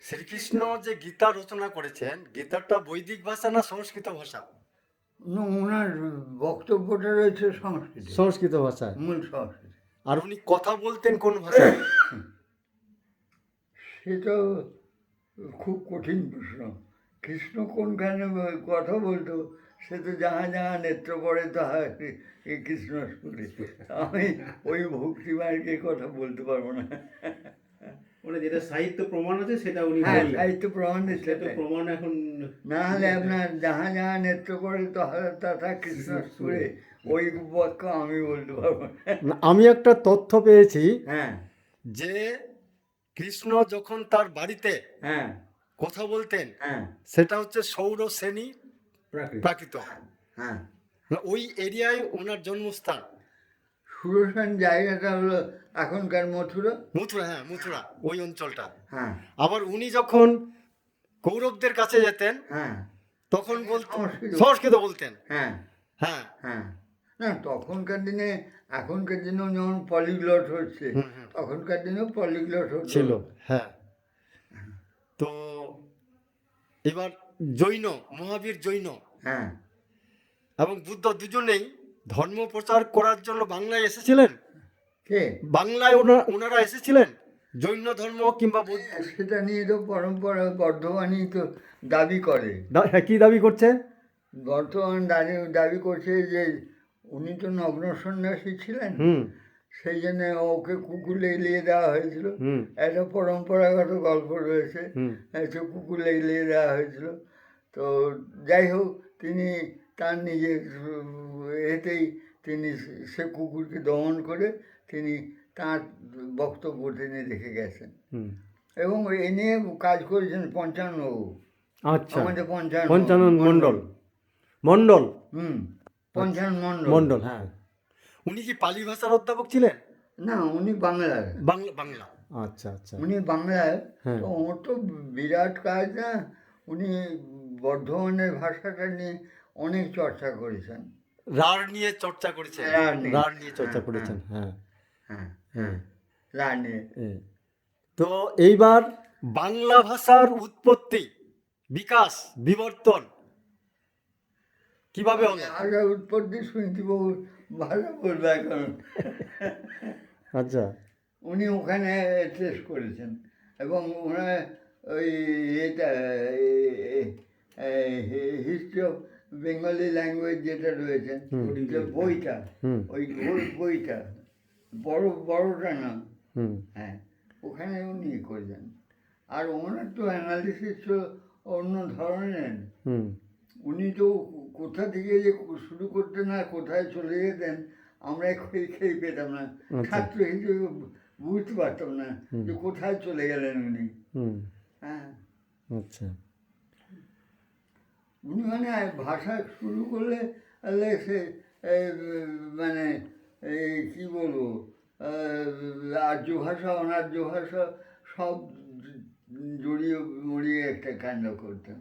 শ্রীকৃষ্ণ যে গীতা রচনা করেছেন, গীতাটা বৈদিক ভাষা না সংস্কৃত ভাষা? ওনার বক্তব্যটা রয়েছে সংস্কৃত, সংস্কৃত ভাষায়। মূল সংস্কৃত। আর উনি কথা বলতেন কোন ভাষায়? সে তো খুব কঠিন প্রশ্ন। কৃষ্ণ কোনখানে কথা বলতো সে তো যাহা যাহা নেত্র পড়ে তাহা কৃষ্ণ শুনে। আমি ওই ভক্তিমার্গের কথা বলতে পারবো না। মানে যেটা সাহিত্য প্রমাণ আছে সেটা উনি হ্যাঁ, বললেন। সাহিত্য প্রমাণ সেটা দিচ্ছে তো প্রমাণ এখন না হলে আপনার যাহা যাহা নেত্র পড়ে তাহা তথা কৃষ্ণ সুরে, ওই বাক্য আমি বলতে পারবো না। না, আমি একটা তথ্য পেয়েছি হ্যাঁ যে কৃষ্ণ যখন তার বাড়িতে হ্যাঁ কথা বলতেন, হ্যাঁ সেটা হচ্ছে সৌর শ্রেণী প্রাকৃত। হ্যাঁ। ওই এরিয়ায় ওনার জন্মস্থান। সুরসান জায়গাটা হলো এখনকার মথুরা। মথুরা, হ্যাঁ মথুরা, ওই অঞ্চলটা। হ্যাঁ আবার উনি যখন কৌরবদের কাছে যেতেন হ্যাঁ তখন বলতেন সংস্কৃত। সংস্কৃত বলতেন। হ্যাঁ হ্যাঁ, হ্যাঁ। না তখনকার দিনে, এখনকার দিনেও যেমন পলিগ্লট হচ্ছে, তখনকার দিনেও পলিগ্লট হচ্ছে। ছিল, হ্যাঁ। তো এবার জৈন, মহাবীর জৈন হ্যাঁ, এবং বুদ্ধ দুজনেই ধর্ম প্রচার করার জন্য বাংলায় এসেছিলেন। কে? বাংলায় ওনারা এসেছিলেন, জৈন ধর্ম কিংবা বৌদ্ধ। সেটা নিয়ে তো পরম্পরা বর্ধমানই তো দাবি করে। হ্যাঁ, কি দাবি করছে? বর্তমান দাবি করছে যে উনি তো নগ্ন সন্ন্যাসী ছিলেন, হুম সেই জন্য ওকে কুকুর লেগলিয়ে দেওয়া হয়েছিল। হুম একটা পরম্পরাগত গল্প রয়েছে, হুম একটা কুকুর লেগলিয়ে দেওয়া হয়েছিল। তো যাই হোক, তিনি তার নিজের এতেই তিনি সে কুকুরকে দমন করে তিনি তার বক্তব্য তিনি রেখে গেছেন, হুম। এবং এ নিয়ে কাজ করেছেন পঞ্চাননবাবু, আচ্ছা, আমাদের পঞ্চানন মণ্ডল, মণ্ডল, হুম, পঞ্চানন মণ্ডল। মণ্ডল, হ্যাঁ। উনি কি পালি ভাষার অধ্যাপক ছিলেন? না, উনি বাংলার, বাংলা, বাংলা। আচ্ছা আচ্ছা। উনি বাংলার। হ্যাঁ। তো ওর তো বিরাট কাজ না, উনি বর্ধমানের ভাষাটা নিয়ে অনেক চর্চা করেছেন। রাঢ় নিয়ে চর্চা করেছেন, রাঢ় নিয়ে। রাঢ় নিয়ে চর্চা হ্যাঁ, করেছেন, হ্যাঁ। হ্যাঁ, হ্যাঁ। রায় নিয়ে। হ্যাঁ। তো এইবার বাংলা ভাষার উৎপত্তি, বিকাশ, বিবর্তন কিভাবে হলো? ভাষার উৎপত্তি সুনীতিবাবু ভালো বলবে এখন। আচ্ছা। উনি ওখানে টেস্ট করেছেন, এবং ওনার ওই এটা হিস্ট্রি অফ বেঙ্গলি ল্যাঙ্গুয়েজ যেটা রয়েছে, যে বইটা, হুম ওই বইটা বড়টা না, হুম হ্যাঁ, ওখানে উনি করেছেন। আর ওনার তো অ্যানালিসিস তো অন্য ধরনের। হুম উনি তো কোথা থেকে যে শুরু করতেন না কোথায় চলে যেতেন আমরা খেয়ে পেতাম না, আচ্ছা। ছাত্র হিসেবে বুঝতে পারতাম না যে কোথায় চলে গেলেন উনি। হুম। হ্যাঁ, আচ্ছা। উনি মানে ভাষা শুরু করলে সে মানে কী বলবো, আর্য ভাষা অনার্য ভাষা সব জড়িয়ে মড়িয়ে একটা কাণ্ড করতেন।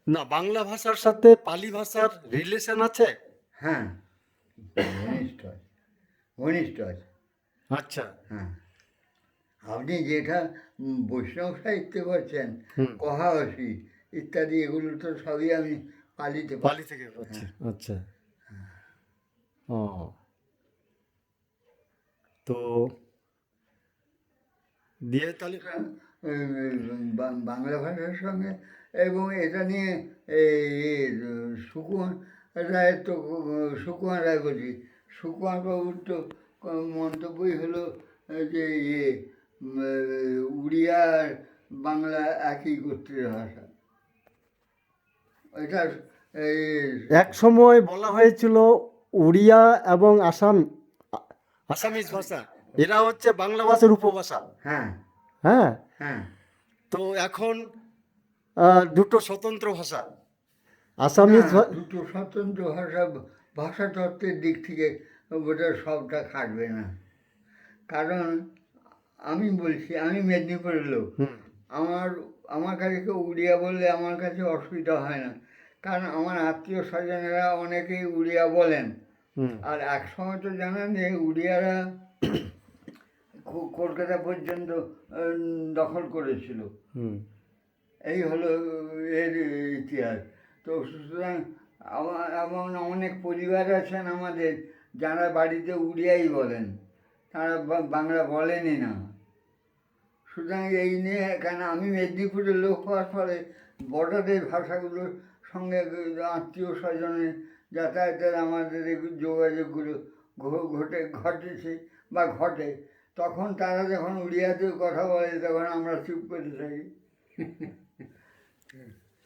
না, বাংলা ভাষার সাথে পালি ভাষার রিলেশন আছে? হ্যাঁ, ঘনিষ্ঠ আছে, ঘনিষ্ঠ আছে। আচ্ছা। হ্যাঁ, আপনি যেটা বৈষ্ণব সাহিত্যে পাচ্ছেন, হুম। কহাবসী ইত্যাদি, এগুলো তো সবই আমি পালিতে পালি থেকে পাচ্ছি, আচ্ছা। ও, তো দিয়ে তাহলে বাংলা ভাষার সঙ্গে, এবং এটা নিয়ে সুকুমার রায়ের তো, সুকুমার রায় বলছি, সুকুমার বাবুর তো মন্তব্যই হলো যে উড়িয়া আর বাংলা একই গোত্রের ভাষা। এটা এক সময় বলা হয়েছিল উড়িয়া এবং আসামিজ ভাষা এরা হচ্ছে বাংলা ভাষার উপভাষা। হ্যাঁ, হ্যাঁ। হ্যাঁ, তো এখন দুটো স্বতন্ত্র ভাষা, আসামিজ না, দুটো স্বতন্ত্র ভাষা, ভাষাতত্ত্বের দিক থেকে ওটা সবটা খাটবে না। কারণ আমি বলছি, আমি মেদিনীপুরের লোক, আমার কাছে কেউ উড়িয়া বললে আমার কাছে অসুবিধা হয় না, কারণ আমার আত্মীয় স্বজনেরা অনেকেই উড়িয়া বলেন। আর এক সময় তো জানেন যে উড়িয়ারা কলকাতা পর্যন্ত দখল করেছিল। এই হলো এর ইতিহাস। তো সুতরাং এমন অনেক পরিবার আছেন আমাদের যারা বাড়িতে উড়িয়াই বলেন, তারা বাংলা বলেনই না। সুতরাং এই নিয়ে, কেন আমি মেদিনীপুরের লোক হওয়ার ফলে বর্ডারের ভাষাগুলোর সঙ্গে আত্মীয় স্বজনের যাতায়াতের আমাদের যোগাযোগগুলো ঘটেছে বা ঘটে, তখন তারা যখন উড়িয়াতে কথা বলে তখন আমরা চুপ করে থাকি।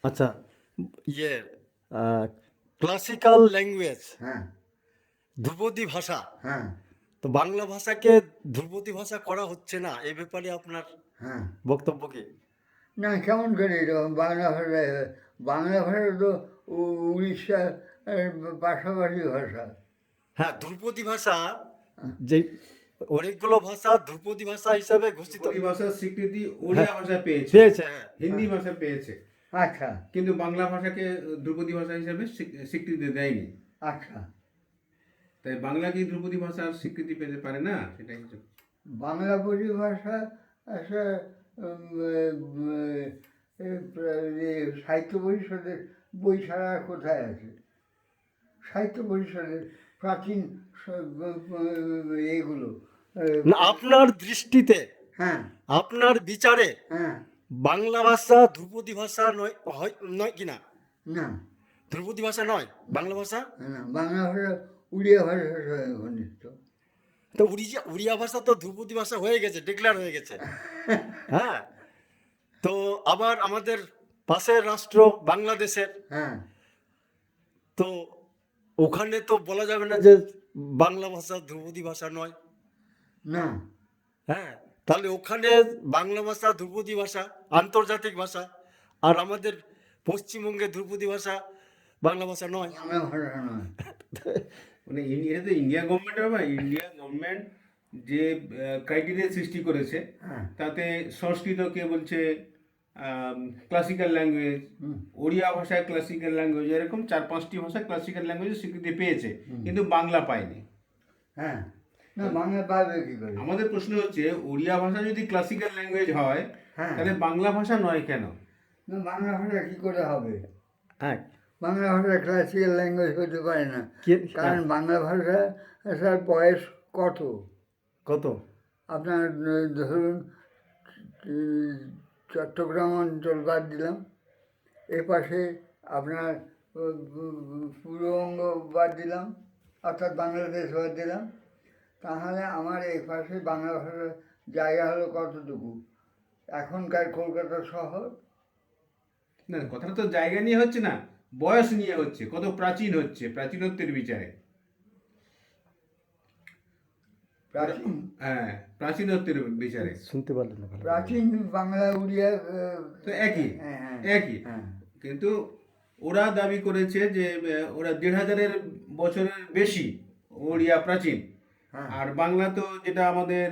আচ্ছা, ইয়ে ক্লাসিক্যাল ল্যাঙ্গুয়েজ, হ্যাঁ, ধ্রুপদী ভাষা, হ্যাঁ, তো বাংলা ভাষাকে ধ্রুপদী ভাষা করা হচ্ছে না, এ ব্যাপারে আপনার হ্যাঁ। বক্তব্য কি? না, কেমন করে এরকম বাংলা ভাষায়? বাংলা ভাষা তো উড়িষ্যার পাশাপাশি ভাষা। হ্যাঁ, ধ্রুপদী ভাষা, যে অনেকগুলো ভাষা ধ্রুপদী ভাষা হিসাবে ঘোষিত এই ভাষার স্বীকৃতি ওড়িয়া ভাষা পেয়েছে, পেয়েছে, হ্যাঁ। হিন্দি ভাষা পেয়েছে, আচ্ছা, কিন্তু বাংলা ভাষাকে ধ্রুপদী ভাষা হিসেবে স্বীকৃতি দেয়নি। আচ্ছা। তাই বাংলা কি ধ্রুপদী ভাষার স্বীকৃতি পেতে পারে না, সেটাই হচ্ছে। বাংলা পরিভাষা একটা সাহিত্য পরিষদের বই ছাড়া আর কোথায় আছে? সাহিত্য পরিষদের প্রাচীন এগুলো না, আপনার দৃষ্টিতে, হ্যাঁ আপনার বিচারে হ্যাঁ বাংলা ভাষা ধ্রুপদী ভাষা নয়, নয় কিনা? না ধ্রুপদী ভাষা নয় বাংলা ভাষা? না, বাংলা ভাষা উড়িয়া ভাষার সঙ্গে ঘনিষ্ঠ। তো উড়িয়া ভাষা তো ধ্রুপদী ভাষা হয়ে গেছে, ডিক্লেয়ার হয়ে গেছে। হ্যাঁ, তো আবার আমাদের পাশের রাষ্ট্র বাংলাদেশের, হ্যাঁ তো ওখানে তো বলা যাবে না যে বাংলা ভাষা ধ্রুপদী ভাষা নয়। না হ্যাঁ, তাহলে ওখানে বাংলা ভাষা ধ্রুপদী ভাষা, আন্তর্জাতিক ভাষা, আর আমাদের পশ্চিমবঙ্গে ধ্রুপদী ভাষা বাংলা ভাষা নয়। বাংলা ভাষা নয়। মানে এটা তো ইন্ডিয়া গভর্নমেন্ট হবে, ইন্ডিয়া গভর্নমেন্ট যে ক্রাইটেরিয়া সৃষ্টি করেছে, হ্যাঁ তাতে সংস্কৃতকে বলছে ক্লাসিক্যাল ল্যাঙ্গুয়েজ, হুম। ওড়িয়া ভাষায় ক্লাসিক্যাল ল্যাঙ্গুয়েজ, এরকম 4-5টি ভাষা ক্লাসিক্যাল ল্যাঙ্গুয়েজের স্বীকৃতি পেয়েছে, কিন্তু বাংলা পায়নি। হ্যাঁ না, বাংলা পাবে কি করে? আমাদের প্রশ্ন হচ্ছে, ওড়িয়া ভাষা যদি ক্লাসিক্যাল ল্যাঙ্গুয়েজ হয়, হ্যাঁ তাহলে বাংলা ভাষা নয় কেন? না, বাংলা ভাষা কি করে হবে? হ্যাঁ, বাংলা ভাষা ক্লাসিক্যাল ল্যাঙ্গুয়েজ হতে পারে না, কারণ হ্যাঁ, বাংলা ভাষার বয়স কত? কত? আপনার ধরুন চট্টগ্রাম অঞ্চল বাদ দিলাম, এ পাশে আপনার পূর্ববঙ্গ বাদ দিলাম, অর্থাৎ বাংলাদেশ বাদ দিলাম, তাহলে আমার এই পাশে বাংলা ভাষার জায়গা হলো কতটুকু? এখনকার কলকাতা শহর। না, কথাটা তো জায়গা নিয়ে হচ্ছে না, বয়স নিয়ে হচ্ছে, কত প্রাচীন হচ্ছে, প্রাচীনত্বের বিচারে। প্রাচীন হ্যাঁ, প্রাচীনত্বের বিচারে শুনতে পারলেন না ভালো? প্রাচীন বাংলা উড়িয়া তো একই, হ্যাঁ হ্যাঁ একই। হ্যাঁ কিন্তু ওরা দাবি করেছে যে ওরা 1500 বছরের বেশি ওড়িয়া প্রাচীন, হ্যাঁ আর বাংলা তো যেটা আমাদের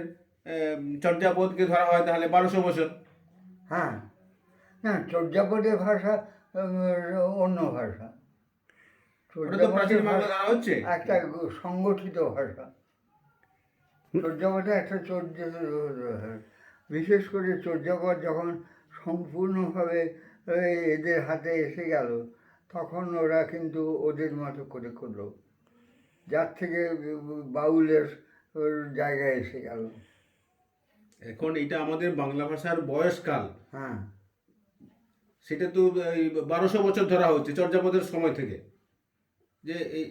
চর্যাপদকে ধরা হয়, তাহলে 1200 বছর। হ্যাঁ না, চর্যাপদের ভাষা অন্য ভাষা। ওটা তো প্রাচীন বাংলা ধরা হচ্ছে। একটা সংগঠিত ভাষা। চর্যাপদে একটা বিশেষ করে চর্যাপদ যখন সম্পূর্ণভাবে এদের হাতে এসে গেল, তখন ওরা কিন্তু ওদের মতো করে করলো, যার থেকে বাউলের জায়গায় এসে গেল। এখন এটা আমাদের বাংলা ভাষার বয়সকাল, হ্যাঁ সেটা তো 1200 বছর ধরা হচ্ছে চর্যাপদের সময় থেকে। যে এই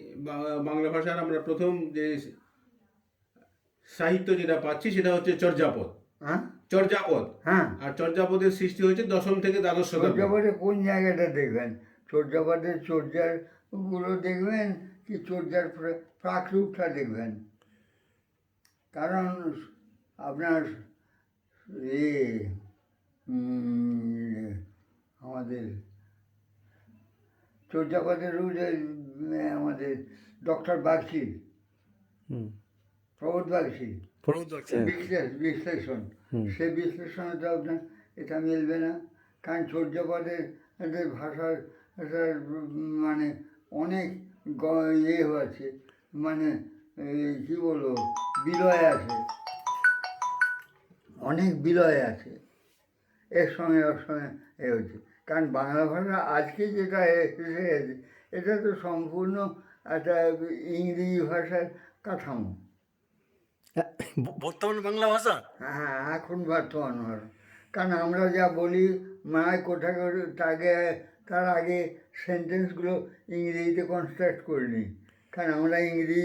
বাংলা ভাষার আমরা প্রথম যে সাহিত্য যেটা পাচ্ছি, সেটা হচ্ছে চর্যাপদ। হ্যাঁ চর্যাপদ, হ্যাঁ আর চর্যাপদের সৃষ্টি হয়েছে 10ম থেকে 12শ শতাব্দী। চর্যাপদে কোন জায়গাটা দেখবেন? চর্যাপদের চর্যাগুলো দেখবেন কি চর্যার প্রাকরূপটা দেখবেন? কারণ আপনার আমাদের চর্যাপদের আমাদের ডক্টর বাগচি, হুম, প্রবোধ বাগচি প্রবোধ বাগচি, বিশ্লেষণ, সে বিশ্লেষণে তো আপনার এটা মিলবে না, কারণ চর্যাপদের এদের ভাষার মানে অনেক আছে, মানে কী বলবো, বিলয় আছে, অনেক বিলয় আছে এর সঙ্গে ওর সঙ্গে হচ্ছে। কারণ বাংলা ভাষা আজকে যেটা এসে গেছে, এটা তো সম্পূর্ণ একটা ইংরেজি ভাষার কাঠামো। বর্তমান বাংলা ভাষা। হ্যাঁ, এখন বর্তমান ভাষা, কারণ আমরা যা বলি মায় কোথায় তার আগে সেন্টেন্সগুলো ইংরেজিতে কনস্ট্রাক্ট করে নিই, কারণ আমরা ইংরেজি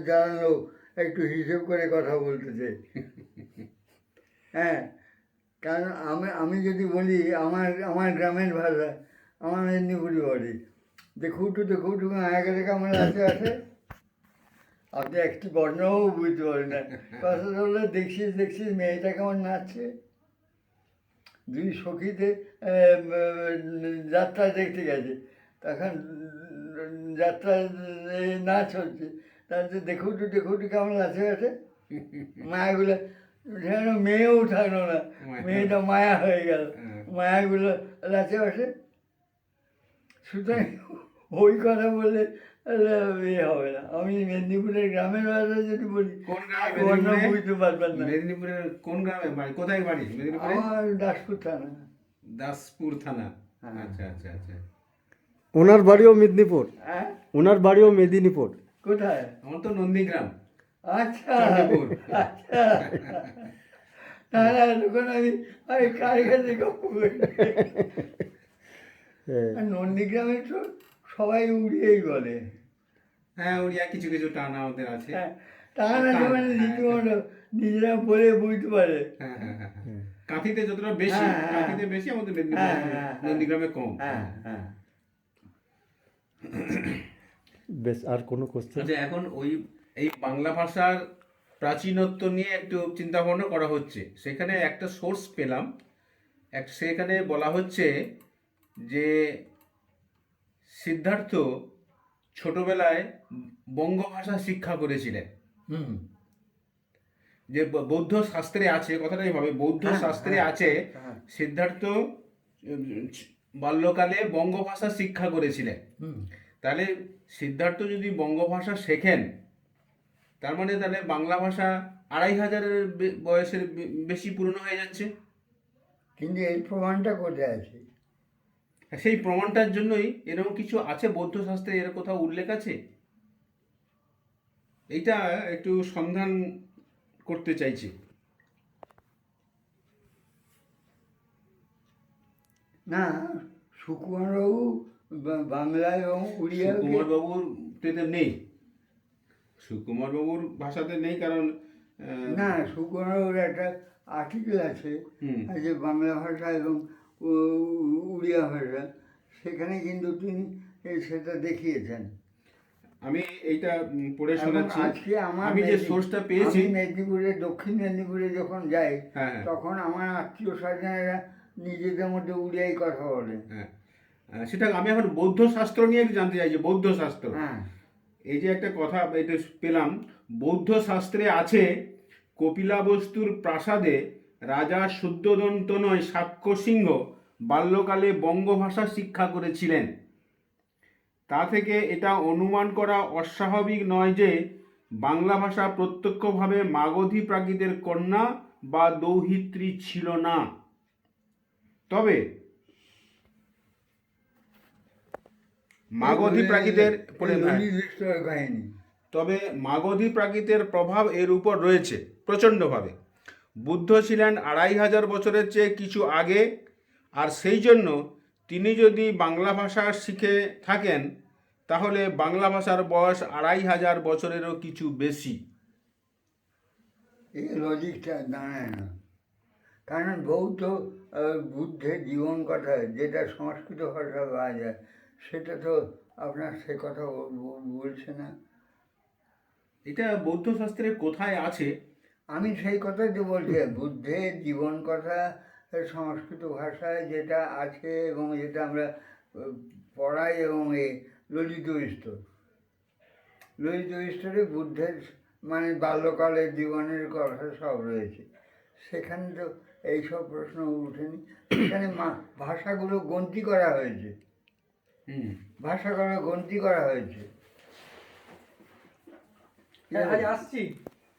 জানলেও একটু হিসেব করে কথা বলতে চাই। হ্যাঁ, কারণ আমি যদি বলি আমার গ্রামের ভাষা, আমার মেদিনীপুরি বাড়ি, দেখুটু আগে থেকে আমার আছে, আপনি একটি বর্ণও বুঝতে পারেন না। কথা বললে দেখছিস মেয়েটা কেমন নাচছে, দুই সখীতে যাত্রা দেখতে গেছে, তখন যাত্রা নাচ হচ্ছে, তাহলে দেখুটু কেমন নাচে আছে, মায়াগুলো যেন মেয়েও থাকলো না, মেয়েটা মায়া হয়ে গেল, মায়াগুলো নাচে বসে। সুতরাং ওই কথা বললে তাহলে ইয়ে হবে না। আমি মেদিনীপুরের গ্রামের ভাষা যদি বলি কোন গ্রামে তোমার নাম মেদিনীপুরে? বুঝতে পারবেন না। মেদিনীপুরের কোন গ্রামে বাড়ি? কোথায় বাড়ি মেদিনীপুরে? আমার দাসপুর থানা। দাসপুর থানা। হ্যাঁ। আচ্ছা আচ্ছা আচ্ছা। ওনার বাড়িও মেদিনীপুর, হ্যাঁ, ওনার বাড়িও মেদিনীপুর। কোথায়? আমার তো নন্দীগ্রাম, আচ্ছা চণ্ডীপুর। আচ্ছা। না না, তখন আমি কার কাছে গল্প করি। হ্যাঁ, আর নন্দীগ্রামে তো সবাই উড়িয়েই বলে। হ্যাঁ, ওড়িয়া কিছু কিছু টান আমাদের আছে। হ্যাঁ, তা না যে মানে রীতিমতো নিজেরা বলে বুঝতে পারে। হ্যাঁ হ্যাঁ হ্যাঁ হ্যাঁ। কাঁথিতে যতটা বেশি, হ্যাঁ, হ্যাঁ। কাঁথিতে বেশি, আমাদের হ্যাঁ, মেদিনীপুরে হ্যাঁ, নন্দীগ্রামে কম। হ্যাঁ হ্যাঁ। বেশ, আর কোনো কোশ্চেন? আচ্ছা, এখন এই বাংলা ভাষার প্রাচীনত্ব নিয়ে একটু চিন্তা ভাবনা করা হচ্ছে। সেখানে একটা সোর্স পেলাম, সেখানে বলা হচ্ছে যে সিদ্ধার্থ ছোটবেলায় বঙ্গভাষা শিক্ষা করেছিলেন। হুম। যে বৌদ্ধ শাস্ত্রে আছে, কথাটা এইভাবে, বৌদ্ধ হ্যাঁ, শাস্ত্রে হ্যাঁ, আছে হ্যাঁ। সিদ্ধার্থ বাল্যকালে বঙ্গভাষা শিক্ষা করেছিলেন। হুম। তাহলে সিদ্ধার্থ যদি বঙ্গভাষা শেখেন, তার মানে তাহলে বাংলা ভাষা 2500-এর বয়সের বেশি পুরনো হয়ে যাচ্ছে। কিন্তু এই প্রমাণটা কোথায় আছে? সেই প্রমাণটার জন্যই এরকম কিছু আছে বৌদ্ধ শাস্ত্রে, এর কোথাও উল্লেখ আছে। এইটা একটু সন্ধান করতে চাইছি। না, সুকুমারবাবু বাংলা এবং উড়িয়াকে সুকুমার বাবুর তেতে নেই, সুকুমার বাবুর ভাষাতে নেই, কারণ না, সুকুমারবাবুর একটা আর্টিকেল আছে হুম। যে বাংলা ভাষা এবং উড়িয়া ভাষা, সেখানে কিন্তু তিনি সেটা দেখিয়েছেন। আমি এইটা পড়ে এবং শোনাচ্ছি। আজকে আমার আমি যে সোর্সটা পেয়েছি, আমি মেদিনীপুরে, দক্ষিণ মেদিনীপুরে যখন যাই, হ্যাঁ হ্যাঁ তখন আমার আত্মীয় স্বজনেরা নিজেদের মধ্যে উড়িয়াই কথা বলে। হ্যাঁ, সেটা আমি এখন বৌদ্ধ শাস্ত্র নিয়ে একটু জানতে চাইছি। বৌদ্ধ শাস্ত্র, হ্যাঁ। এই যে একটা কথা এটা পেলাম, বৌদ্ধ শাস্ত্রে আছে কপিলাবস্তুর প্রাসাদে রাজা শুদ্ধোদন্তনয় সাক্ষ্য সিংহ বাল্যকালে বঙ্গভাষা শিক্ষা করেছিলেন। তা থেকে এটা অনুমান করা অস্বাভাবিক নয় যে বাংলা ভাষা প্রত্যক্ষভাবে মাগধী প্রাকৃতের কন্যা বা দৌহিত্রী ছিল না। তবে মাগধী প্রাকৃতের কাহিনী। তবে মাগধী প্রাকৃতের প্রভাব এর উপর রয়েছে প্রচণ্ডভাবে। বুদ্ধ ছিলেন 2500 বছরের চেয়ে কিছু আগে, আর সেই জন্য তিনি যদি বাংলা ভাষা শিখে থাকেন, তাহলে বাংলা ভাষার বয়স 2500 বছরেরও কিছু বেশি। এই লজিকটা দাঁড়ায় না, কারণ বুদ্ধের জীবন কথা যেটা সংস্কৃত ভাষা পাওয়া যায়, সেটা তো আপনার সে কথা বলছে না। এটা বৌদ্ধ শাস্ত্রে কোথায় আছে? আমি সেই কথাই তো বলছি, বুদ্ধের জীবন কথা সংস্কৃত ভাষায় যেটা আছে এবং যেটা আমরা পড়াই, এবং ললিত স্তরে বুদ্ধের মানে বাল্যকালের জীবনের কথা সব রয়েছে। সেখানে তো এইসব প্রশ্ন উঠেনি। সেখানে ভাষাগুলো গন্তি করা হয়েছে, ভাষাগুলো গন্তি করা হয়েছে। হ্যাঁ, আজ আসছি।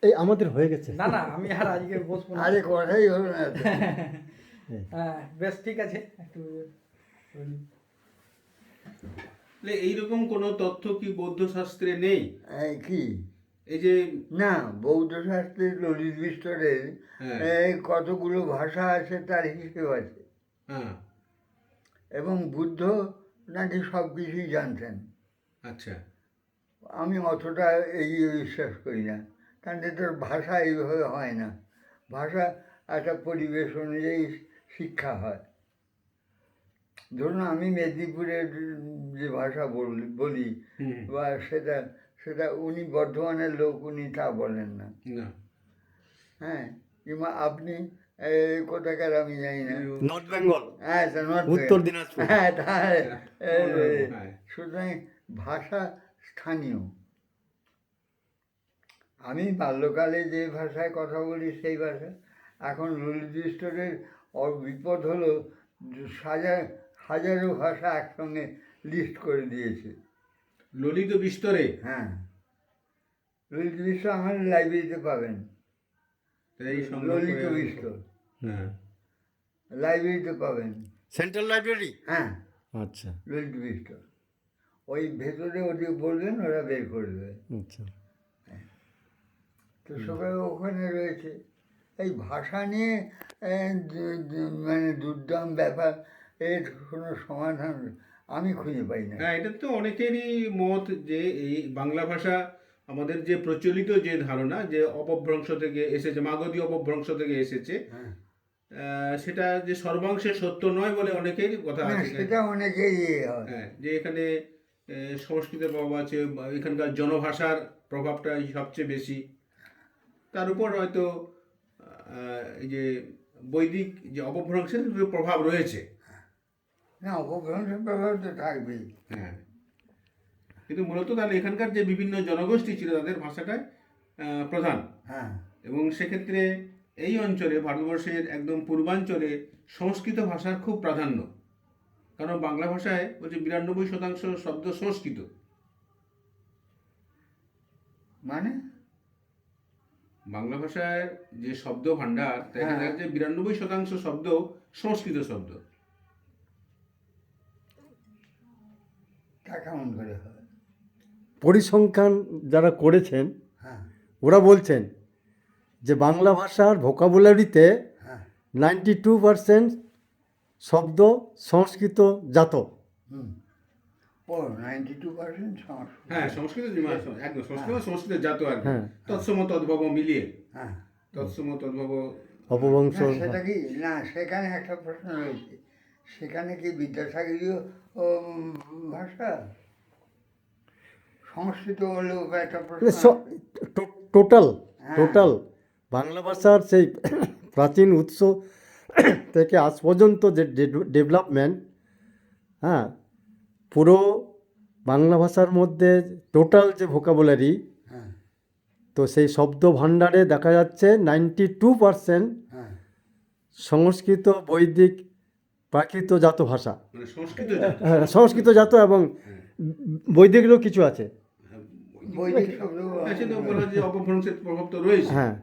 এই আমাদের হয়ে গেছে। না না, আমি আর আজকে বসবো না। আরে কথাই হলো না তো। হ্যাঁ, বেশ ঠিক আছে, একটু বলি। এইরকম কোনো তথ্য কি বৌদ্ধ শাস্ত্রে নেই? কি এই যে না, বৌদ্ধ শাস্ত্রের ললিত স্তরের হ্যাঁ কতগুলো ভাষা আছে তার হিসেব আছে, হ্যাঁ, এবং বুদ্ধ নাকি সব কিছুই জানতেন। আচ্ছা, আমি অতটা এগিয়ে বিশ্বাস করি না, কারণ এটার ভাষা এইভাবে হয় না। ভাষা একটা পরিবেশ অনুযায়ী শিক্ষা হয়। ধরুন আমি মেদিনীপুরের যে ভাষা বলি বা সেটা উনি বর্ধমানের লোক, উনি তা বলেন না। না, হ্যাঁ, কিংবা আপনি কোথাকার আমি জানি না। নর্থ বেঙ্গল, হ্যাঁ, উত্তর দিনাজপুর। হ্যাঁ, তাহলে হ্যাঁ। সুতরাং ভাষা স্থানীয়। আমি বাল্যকালে যে ভাষায় কথা বলি সেই ভাষা। এখন ললিত স্তরের বিপদ হলো হাজারো ভাষা একসঙ্গে লিস্ট করে দিয়েছে। ললিত বিস্তরে। হ্যাঁ, ললিত বিস্তর আমাদের লাইব্রেরিতে পাবেন। এই সংগ্রহ ললিত করে- বিস্তর হ্যাঁ। লাইব্রেরিতে পাবেন। Central library. হ্যাঁ, আচ্ছা ললিত বিস্তর ওই ভেতরে ওদিকে বলবেন, ওরা বের করে দেবে। আচ্ছা। তো সবাই ওখানে রয়েছে। এই ভাষা নিয়ে মানে দুর্দাম ব্যাপার, এর কোনো সমাধান আমি খুঁজে পাই না। হ্যাঁ, এটা তো অনেকেরই মত যে এই বাংলা ভাষা আমাদের যে প্রচলিত যে ধারণা যে অপভ্রংশ থেকে এসেছে, মাগধী অপভ্রংশ থেকে এসেছে, হ্যাঁ, সেটা যে সর্বাংশে সত্য নয় বলে অনেকেরই কথা না, আছে। সেটা অনেকেই হয়। হ্যাঁ, যে এখানে সংস্কৃতের প্রভাব আছে, বা এখানকার জনভাষার প্রভাবটা সবচেয়ে বেশি। তার উপর হয়তো এই যে বৈদিক যে অপভ্রংশের প্রভাব রয়েছে। না, অপভ্রংশের প্রভাব তো থাকবেই। হ্যাঁ, কিন্তু মূলত তাহলে এখানকার যে বিভিন্ন জনগোষ্ঠী ছিল তাদের ভাষাটাই প্রধান। হ্যাঁ, এবং সেক্ষেত্রে এই অঞ্চলে, ভারতবর্ষের একদম পূর্বাঞ্চলে সংস্কৃত ভাষার খুব প্রাধান্য। কারণ বাংলা ভাষায় বলছে 92% শব্দ সংস্কৃত। মানে বাংলা ভাষায় যে শব্দ ভাণ্ডার, দেখা হ্যাঁ। যায় যে 92% শব্দ সংস্কৃত শব্দ। তা কেমন করে হবে? পরিসংখ্যান যারা করেছেন হ্যাঁ, ওরা বলছেন যে বাংলা ভাষার ভোকাবুলারিতে হ্যাঁ, 92% শব্দ সংস্কৃত জাত। হুম, ও 92% সংস্কৃত। হ্যাঁ, সংস্কৃত একদম সংস্কৃত সংস্কৃত জাত আর কি। হ্যাঁ। তৎসম তদ্ভব মিলিয়ে, হ্যাঁ, তৎসম তদ্ভব। অপভ্রংশ। না, সেটা কি, না, সেখানে একটা প্রশ্ন রয়েছে, সেখানে কি বিদ্যাসাগরীয় ভাষা সংস্কৃত হলেও একটা প্রশ্ন আছে। টোটাল হ্যাঁ। টোটাল বাংলা ভাষার সেই প্রাচীন উৎস থেকে আজ পর্যন্ত যে ডেভেলপমেন্ট, হ্যাঁ, পুরো বাংলা ভাষার মধ্যে টোটাল যে ভোকাবুলারি, হ্যাঁ, তো সেই শব্দ ভাণ্ডারে দেখা যাচ্ছে 92% হ্যাঁ, সংস্কৃত, বৈদিক, প্রাকৃতজাত ভাষা। মানে সংস্কৃত জাত। হ্যাঁ, সংস্কৃতজাত এবং বৈদিকেরও কিছু আছে। বৈদিক শব্দ। আছে তো, বলা যে অপভ্রংশের প্রভাব তো রয়েছে। হ্যাঁ,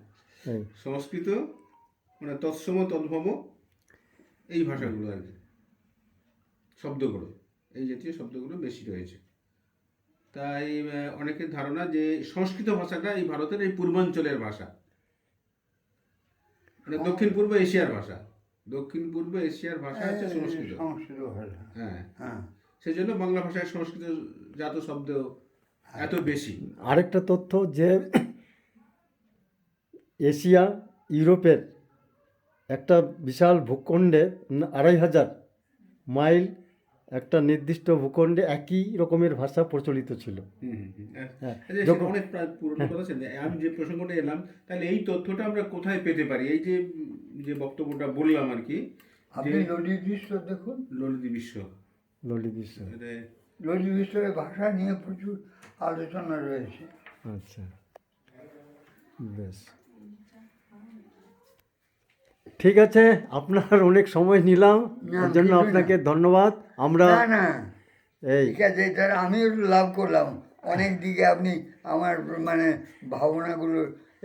এই সংস্কৃত মানে তৎসম তদ্ভব, এই ভাষাগুলো আর কি, শব্দগুলো, এই জাতীয় শব্দগুলো বেশি রয়েছে। তাই অনেকের ধারণা যে সংস্কৃত ভাষাটা এই ভারতের এই পূর্বাঞ্চলের ভাষা, মানে দক্ষিণ পূর্ব এশিয়ার ভাষা। দক্ষিণ পূর্ব এশিয়ার ভাষা হচ্ছে সংস্কৃত। সংস্কৃত ভাষা। হ্যাঁ, হ্যাঁ, সেই জন্য বাংলা ভাষায় সংস্কৃত জাত শব্দ এত বেশি। আরেকটা তথ্য যে এশিয়া ইউরোপের একটা বিশাল ভূখণ্ডে 2500 মাইল একটা নির্দিষ্ট ভূখণ্ডে একই রকমের ভাষা প্রচলিত ছিল। হ্যাঁ, আচ্ছা, সেটা অনেক পুরনো কথা ছিল। আমি যে প্রসঙ্গটা এলাম, তাহলে এই তথ্যটা আমরা কোথায় পেতে পারি? এই যে যে বক্তব্যটা বললাম আর কি, আপনি ললিত বিস্তর দেখুন। ললিত বিশ্ব, ললিত বিশ্ব। ললিত বিস্তরের ভাষা নিয়ে প্রচুর আলোচনা রয়েছে। আচ্ছা, বেশ, ঠিক আছে, আপনার অনেক সময় নিলাম, না, এর জন্য কিছু না। আপনাকে ধন্যবাদ। আমরা না, না, এই ঠিক আছে, তাহলে আমিও একটু লাভ করলাম। অনেক দিকে আপনি আমার মানে ভাবনাগুলো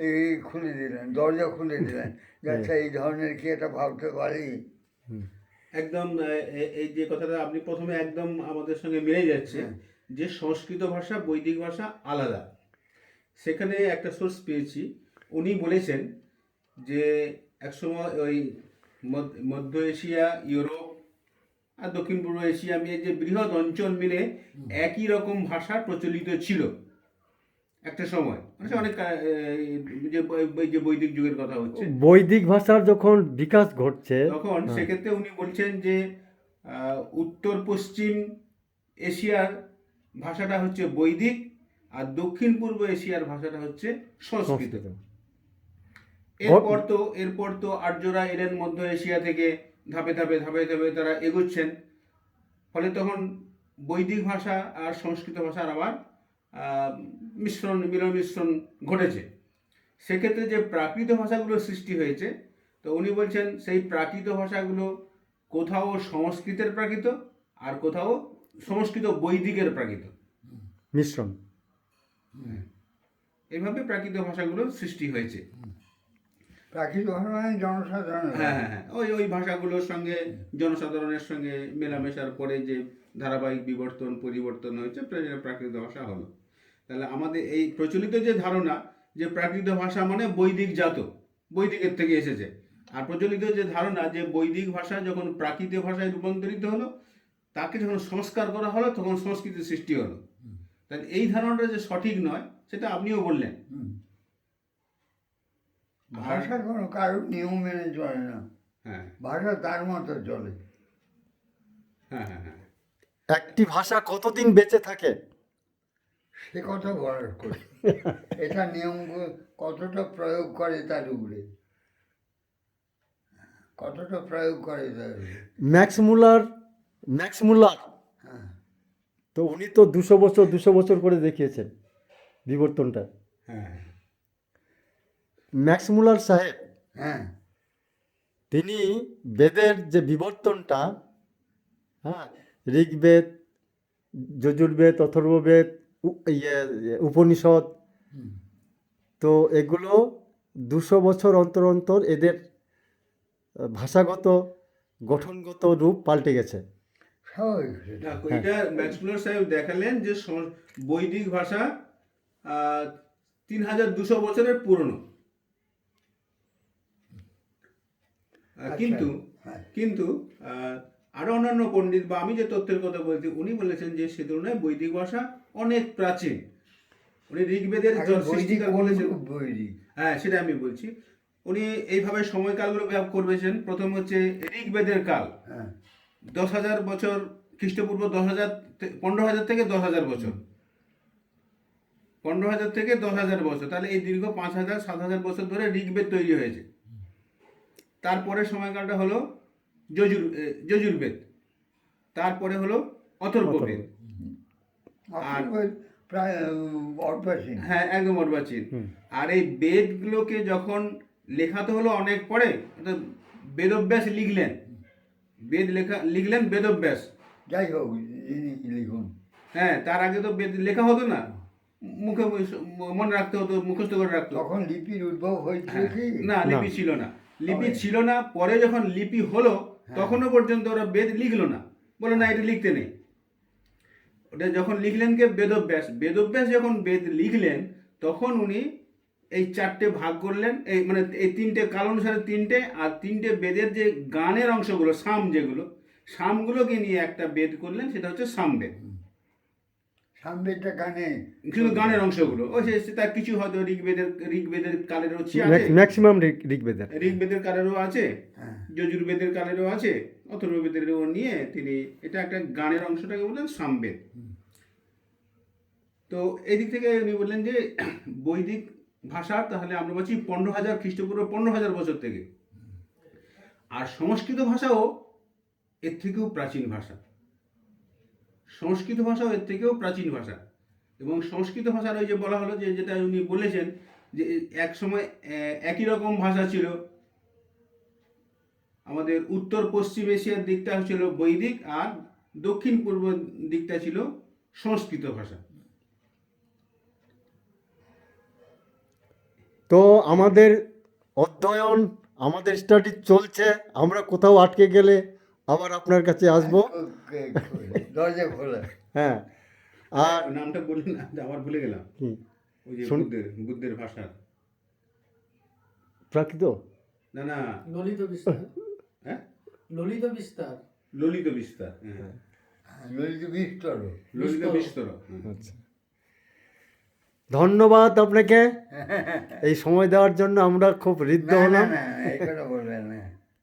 এই খুলে দিলেন, দরজা খুলে দিলেন, যে আচ্ছা এই ধরনের কি এটা ভাবতে পারি। একদম এই যে কথাটা আপনি প্রথমে একদম আমাদের সঙ্গে মিলে যাচ্ছে, যে সংস্কৃত ভাষা বৈদিক ভাষা আলাদা। সেখানে একটা সোর্স পেয়েছি, উনি বলেছেন যে একসময় ওই মধ্য এশিয়া, ইউরোপ আর দক্ষিণ পূর্ব এশিয়া মিলে যে বৃহৎ অঞ্চল মিলে একই রকম ভাষা প্রচলিত ছিল একটা সময়, মানে অনেক যে বৈদিক যুগের কথা হচ্ছে। বৈদিক ভাষার যখন বিকাশ ঘটছে, তখন সেক্ষেত্রে উনি বলছেন যে উত্তর পশ্চিম এশিয়ার ভাষাটা হচ্ছে বৈদিক, আর দক্ষিণ পূর্ব এশিয়ার ভাষাটা হচ্ছে সংস্কৃত। এরপর তো আর্যরা এলেন মধ্য এশিয়া থেকে, ধাপে ধাপে ধাপে ধাপে তারা এগোচ্ছেন। ফলে তখন বৈদিক ভাষা আর সংস্কৃত ভাষার আবার মিলন মিশ্রণ ঘটেছে। সেক্ষেত্রে যে প্রাকৃত ভাষাগুলো সৃষ্টি হয়েছে, তো উনি বলছেন সেই প্রাকৃত ভাষাগুলো কোথাও সংস্কৃতের প্রাকৃত, আর কোথাও সংস্কৃত বৈদিকের প্রাকৃত। মিশ্রণ। এইভাবে প্রাকৃত ভাষাগুলোর সৃষ্টি হয়েছে। প্রাকৃতিক ভাষা মানে জনসাধারণ। হ্যাঁ হ্যাঁ হ্যাঁ, ওই ভাষাগুলোর সঙ্গে জনসাধারণের সঙ্গে মেলামেশার পরে যে ধারাবাহিক বিবর্তন পরিবর্তন হয়েছে প্রাকৃত ভাষা হলো। তাহলে আমাদের এই প্রচলিত যে ধারণা যে প্রাকৃত ভাষা মানে বৈদিক জাত, বৈদিকের থেকে এসেছে, আর প্রচলিত যে ধারণা যে বৈদিক ভাষা যখন প্রাকৃত ভাষায় রূপান্তরিত হলো, তাকে যখন সংস্কার করা হলো তখন সংস্কৃতির সৃষ্টি হলো। তাহলে এই ধারণাটা যে সঠিক নয় সেটা আপনিও বললেন। ভাষা কোনো কারোর নিয়ম মেনে চলে না, হ্যাঁ ভাষা তার মতো চলে। হ্যাঁ হ্যাঁ হ্যাঁ, একটি ভাষা কতদিন বেঁচে থাকে? সে কথা বলার করে এটা নিয়ম কতটা প্রয়োগ করে তার উপরে, কতটা প্রয়োগ করে তার উপরে। ম্যাক্স মুলার হ্যাঁ তো উনি তো 200 বছর করে দেখিয়েছেন বিবর্তনটা। হ্যাঁ ম্যাক্স মুলার সাহেব হ্যাঁ তিনি বেদের যে বিবর্তনটা, হ্যাঁ, ঋগ্বেদ, যজুর্বেদ, অথর্ববেদ, উপনিষদ, তো এগুলো 200 বছর অন্তর অন্তর এদের ভাষাগত গঠনগত রূপ পাল্টে গেছে। স্বাভাবিক সেটা। এটা ম্যাক্স মুলার সাহেব দেখালেন যে বৈদিক ভাষা 3200 বছরের পুরনো। কিন্তু হ্যাঁ। কিন্তু আরো অন্যান্য পণ্ডিত বা আমি যে তথ্যের কথা বলছি উনি বলেছেন যে সে তুলনায় বৈদিক ভাষা অনেক প্রাচীন। উনি ঋগ্বেদের আগে বৈদিক সৃষ্টিকাল কোন বলেছেন। বৈদিক? হ্যাঁ, সেটা আমি বলছি। উনি এইভাবে সময়কালগুলো ব্যবহার করবেছেন। প্রথম হচ্ছে ঋগ্বেদের কাল, হ্যাঁ 10,000 বছর খ্রিস্টপূর্ব, 15,000 থেকে 10,000 বছর, 15,000 থেকে 10,000 বছর। তাহলে এই দীর্ঘ 5,000 7,000 বছর ধরে ঋগ্বেদ তৈরি হয়েছে। তারপরে সময়কালটা হলো যজুর্বেদ, তারপরে হলো অথর্ববেদ। অথর্ববেদ প্রায় অর্বাচীন। হ্যাঁ, একদম অর্বাচীন। আর এই বেদগুলোকে যখন লেখাতে হলো অনেক পরে, অর্থাৎ বেদব্যাস লিখলেন, লিখলেন বেদব্যাস। যাই হোক যিনি লিখুন, হ্যাঁ, তার আগে তো বেদ লেখা হতো না, মুখে মনে রাখতে হতো, মুখস্থ করে রাখতো। তখন লিপির উদ্ভব হয়েছিল কি? না, লিপি ছিল না, লিপি ছিল না। পরে যখন লিপি হলো তখনও পর্যন্ত ওরা বেদ লিখলো না, বলে না এটা লিখতে নেই। ওটা যখন লিখলেন কে বেদব্যাস, বেদব্যাস যখন বেদ লিখলেন তখন উনি এই 4টে ভাগ করলেন, এই মানে এই 3টে কাল অনুসারে 3টে, আর 3টে বেদের যে গানের অংশগুলো সাম, যেগুলো সামগুলোকে নিয়ে একটা বেদ করলেন, সেটা হচ্ছে সামবেদ। সামবেদটা গানে, শুধু গানের অংশগুলো, ও সে তার কিছু হয়তো ঋগ্বেদের কালেরও আছে, ম্যাক্সিমাম ঋগ্বেদের ঋগ্বেদের কালেরও আছে, হ্যাঁ যজুর্বেদের কালেরও আছে, অথর্ববেদেরও নিয়ে তিনি এটা একটা গানের অংশটাকে বললেন সামবেদ। তো এই দিক থেকে উনি বললেন যে বৈদিক ভাষা তাহলে আমরা বলছি 15,000 খ্রিস্টপূর্ব 15,000 বছর থেকে। আর সংস্কৃত ভাষাও এর থেকেও প্রাচীন ভাষা, সংস্কৃত ভাষাও এর থেকেও প্রাচীন ভাষা। এবং সংস্কৃত ভাষার ওই যে বলা হলো যে যেটা উনি বলেছেন যে এক সময় একই রকম ভাষা ছিল, আমাদের উত্তর পশ্চিম এশিয়ার দিকটা ছিল বৈদিক আর দক্ষিণ পূর্ব দিকটা ছিল সংস্কৃত ভাষা। তো আমাদের অধ্যয়ন, আমাদের স্টাডি চলছে, আমরা কোথাও আটকে গেলে আবার আপনার কাছে আসবো। দরজা খোলা। হ্যাঁ, আর নামটা বললেন না, আমার ভুলে গেলাম। কি ওই যে বুদ্ধের ভাষা, প্রাকৃত না না, ললিত বিস্তার। হ্যাঁ, ললিত বিস্তার। ললিত বিস্তার, হ্যাঁ, ললিত বিস্তর। ললিত বিস্তর। আচ্ছা, ধন্যবাদ আপনাকে এই সময় দেওয়ার জন্য। আমরা খুব ঋদ্ধ না না হলাম। না, এই কথা